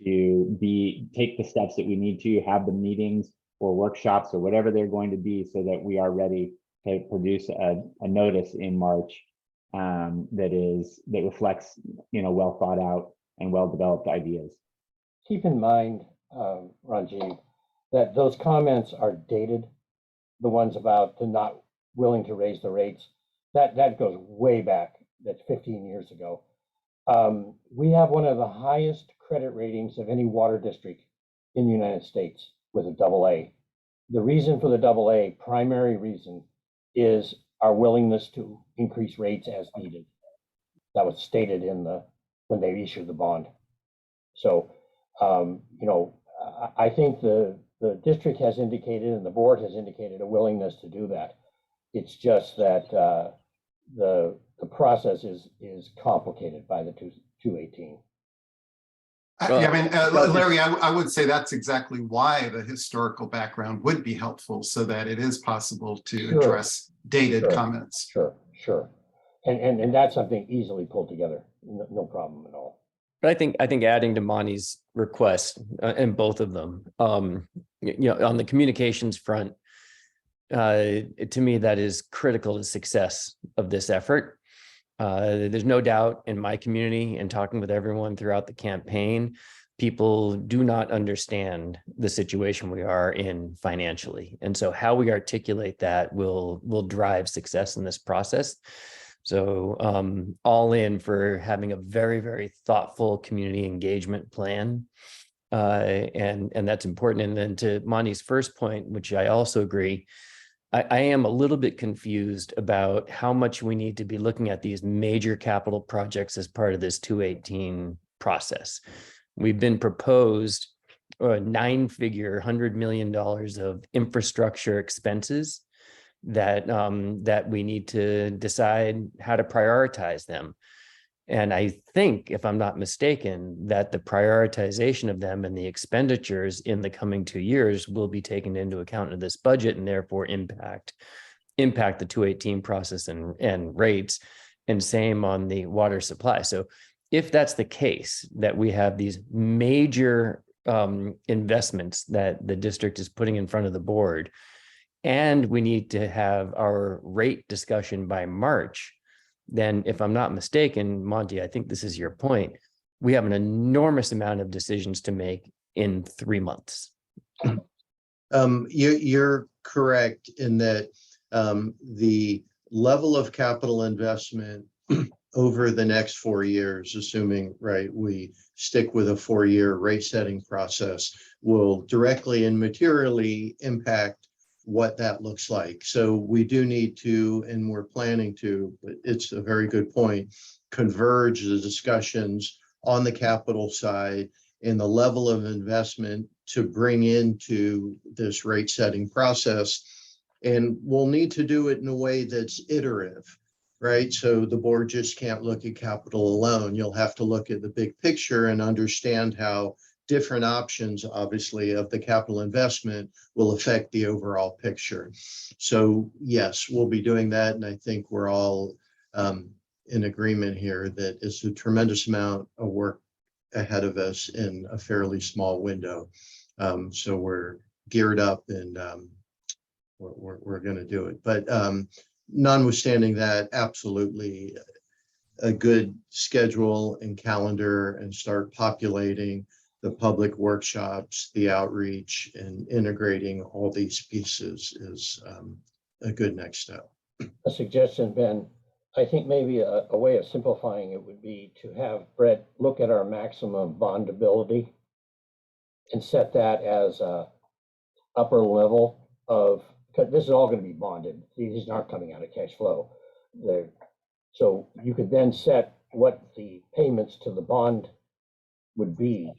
to take the steps that we need to have the meetings or workshops or whatever they're going to be, so that we are ready to produce a notice in March that reflects well thought out and well developed ideas. Keep in mind, Ranjiv, that those comments are dated. The ones about the not willing to raise the rates, that goes way back. That's 15 years ago. We have one of the highest credit ratings of any water district in the United States, with a AA. The reason for the AA, primary reason, is our willingness to increase rates as needed. That was stated when they issued the bond. So, I think the district has indicated and the board has indicated a willingness to do that. It's just that the process is complicated by the 218. Larry, I would say that's exactly why the historical background would be helpful, so that it is possible to address dated comments. Sure. And that's something easily pulled together. No problem at all. But I think adding to Monty's request, and both of them, on the communications front, to me, that is critical to success of this effort. There's no doubt in my community, and talking with everyone throughout the campaign, people do not understand the situation we are in financially. And so how we articulate that will drive success in this process. So all in for having a very, very thoughtful community engagement plan. And that's important. And then to Monty's first point, which I also agree, I am a little bit confused about how much we need to be looking at these major capital projects as part of this 218 process. We've been proposed a 9-figure $100 million of infrastructure expenses that we need to decide how to prioritize them. And I think, if I'm not mistaken, that the prioritization of them and the expenditures in the coming 2 years will be taken into account in this budget, and therefore impact the 218 process and rates, and same on the water supply. So if that's the case, that we have these major investments that the district is putting in front of the board, and we need to have our rate discussion by March, then if I'm not mistaken, Monty, I think this is your point, we have an enormous amount of decisions to make in 3 months. You're correct in that the level of capital investment over the next 4 years, assuming, right, we stick with a 4-year rate setting process, will directly and materially impact what that looks like. So we do need to, and we're planning to, but it's a very good point, converge the discussions on the capital side and the level of investment to bring into this rate setting process. And we'll need to do it in a way that's iterative, right? So the board just can't look at capital alone. You'll have to look at the big picture and understand how different options, obviously, of the capital investment will affect the overall picture. So yes, we'll be doing that. And I think we're all in agreement here that it's a tremendous amount of work ahead of us in a fairly small window. So we're geared up and we're going to do it. But notwithstanding that, absolutely a good schedule and calendar and start populating the public workshops, the outreach, and integrating all these pieces is a good next step. A suggestion, Ben, I think maybe a way of simplifying it would be to have Brett look at our maximum bondability and set that as a upper level of, because this is all going to be bonded. These aren't coming out of cash flow. So you could then set what the payments to the bond would be.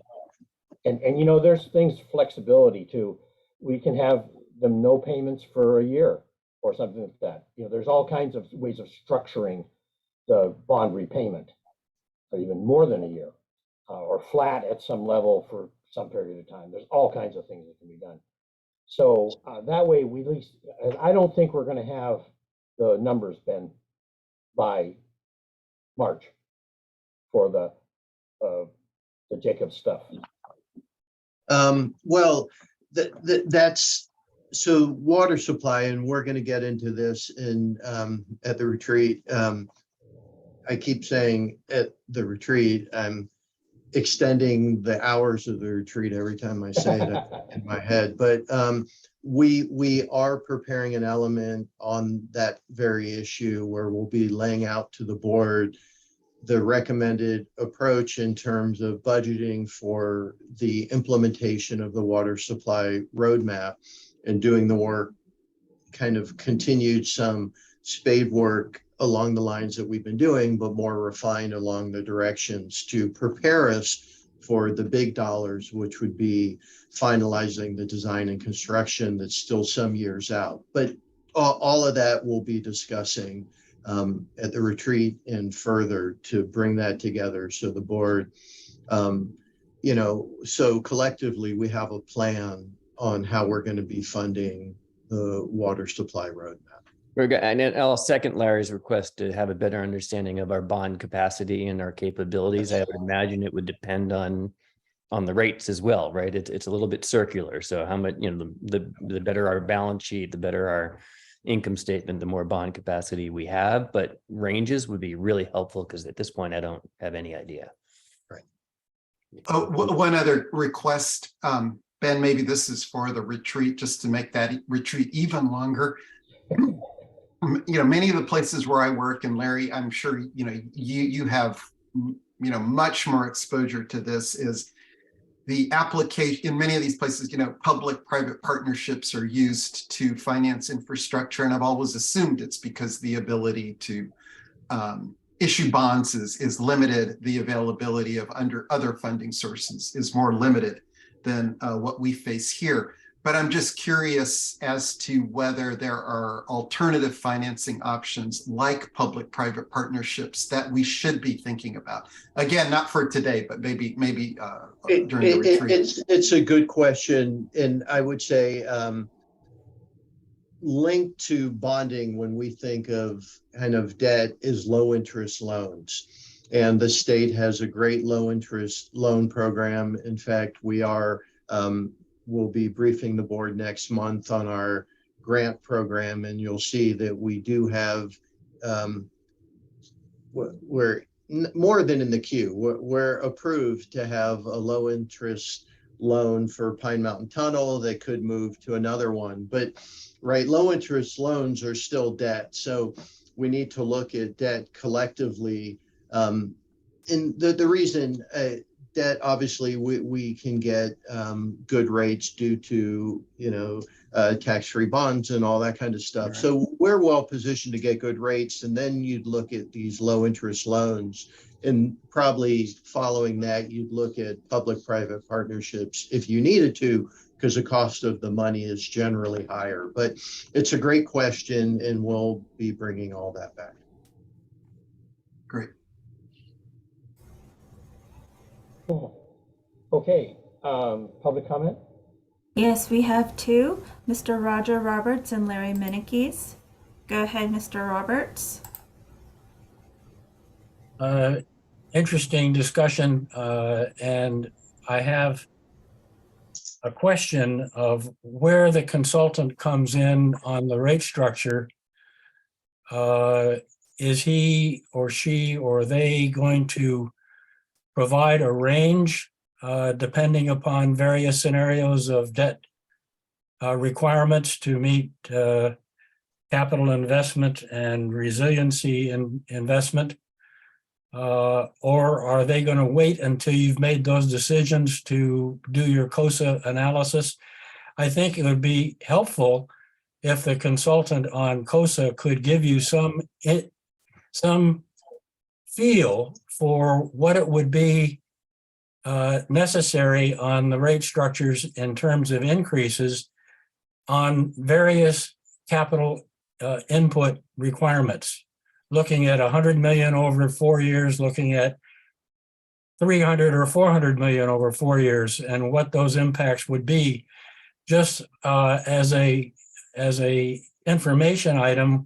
And you know, there's things, flexibility too. We can have them no payments for a year or something like that. You know, there's all kinds of ways of structuring the bond repayment, or even more than a year, or flat at some level for some period of time. There's all kinds of things that can be done. So that way, we at least, I don't think we're going to have the numbers, Ben, by March for the Jacob stuff. Well, that's so water supply, and we're going to get into this in at the retreat. I keep saying at the retreat, I'm extending the hours of the retreat every time I say it in my head. But we are preparing an element on that very issue where we'll be laying out to the board the recommended approach in terms of budgeting for the implementation of the water supply roadmap and doing the work, kind of continued some spade work along the lines that we've been doing, but more refined along the directions to prepare us for the big dollars, which would be finalizing the design and construction that's still some years out. But all of that we'll be discussing at the retreat and further to bring that together. So the board, you know, so collectively we have a plan on how we're going to be funding the water supply roadmap. We're good. And then I'll second Larry's request to have a better understanding of our bond capacity and our capabilities. I would imagine it would depend on the rates as well, right? It's a little bit circular. So how much, you know, the better our balance sheet, the better our income statement, the more bond capacity we have. But ranges would be really helpful because at this point, I don't have any idea. Right. Oh, one other request, Ben, maybe this is for the retreat, just to make that retreat even longer. You know, many of the places where I work, and Larry, I'm sure, you know, you have, you know, much more exposure to this, is the application in many of these places, you know, public-private partnerships are used to finance infrastructure. And I've always assumed it's because the ability to issue bonds is limited. The availability of other funding sources is more limited than what we face here. But I'm just curious as to whether there are alternative financing options like public-private partnerships that we should be thinking about. Again, not for today, but maybe during the retreat. It's a good question. And I would say linked to bonding when we think of kind of debt is low interest loans. And the state has a great low interest loan program. In fact, we are we'll be briefing the board next month on our grant program, and you'll see that we do have, we're more than in the queue. We're approved to have a low interest loan for Pine Mountain Tunnel that could move to another one. But right, low interest loans are still debt. So we need to look at debt collectively. And the reason debt, obviously, we can get good rates due to, tax-free bonds and all that kind of stuff. Right. So we're well positioned to get good rates. And then you'd look at these low interest loans. And probably following that, you'd look at public-private partnerships if you needed to, because the cost of the money is generally higher. But it's a great question, and we'll be bringing all that back. Great. Cool. Okay, public comment? Yes, we have two, Mr. Roger Roberts and Larry Minikis. Go ahead, Mr. Roberts. Interesting discussion, and I have a question of where the consultant comes in on the rate structure. Is he or she or they going to provide a range depending upon various scenarios of debt requirements to meet capital investment and resiliency in investment? Or are they going to wait until you've made those decisions to do your COSA analysis? I think it would be helpful if the consultant on COSA could give you some feel for what it would be necessary on the rate structures in terms of increases on various capital input requirements. Looking at 100 million over 4 years, looking at 300 or 400 million over 4 years, and what those impacts would be, just as a information item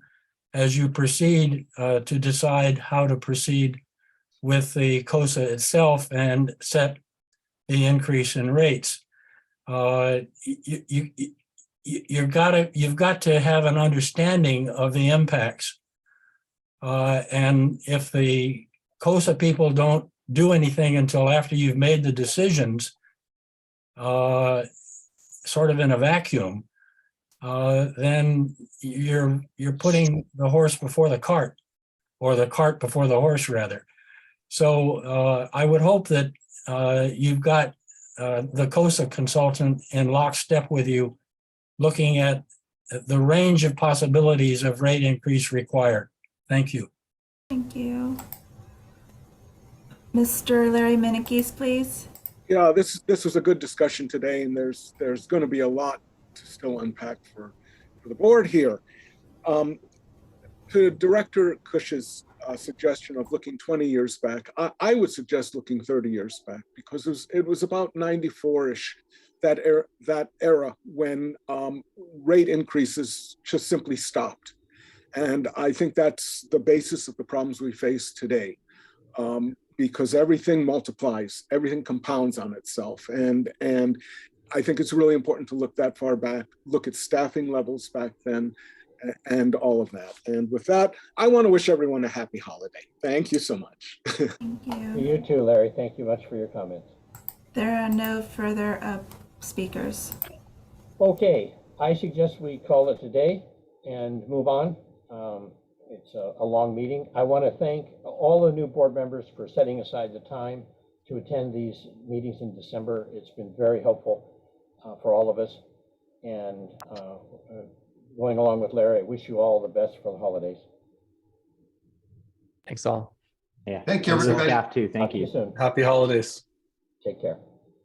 as you proceed to decide how to proceed with the COSA itself and set the increase in rates. You've got to have an understanding of the impacts. And if the COSA people don't do anything until after you've made the decisions, sort of in a vacuum, then you're putting the horse before the cart, or the cart before the horse, rather. So I would hope that you've got the COSA consultant in lockstep with you, looking at the range of possibilities of rate increase required. Thank you. Thank you. Mr. Larry Minikis, please. Yeah, this was a good discussion today, and there's going to be a lot to still unpack for the board here. To Director Cush's suggestion of looking 20 years back, I would suggest looking 30 years back, because it was about 94-ish, that era when rate increases just simply stopped. And I think that's the basis of the problems we face today, because everything multiplies, everything compounds on itself. And I think it's really important to look that far back, look at staffing levels back then, and all of that. And with that, I want to wish everyone a happy holiday. Thank you so much. Thank you. You too, Larry. Thank you much for your comments. There are no further speakers. Okay, I suggest we call it a day and move on. It's a long meeting. I want to thank all the new board members for setting aside the time to attend these meetings in December. It's been very helpful for all of us. And going along with Larry, I wish you all the best for the holidays. Thanks all. Yeah. Thank you, everybody. Staff too. Thank Talk to you. soon. Happy holidays. Take care.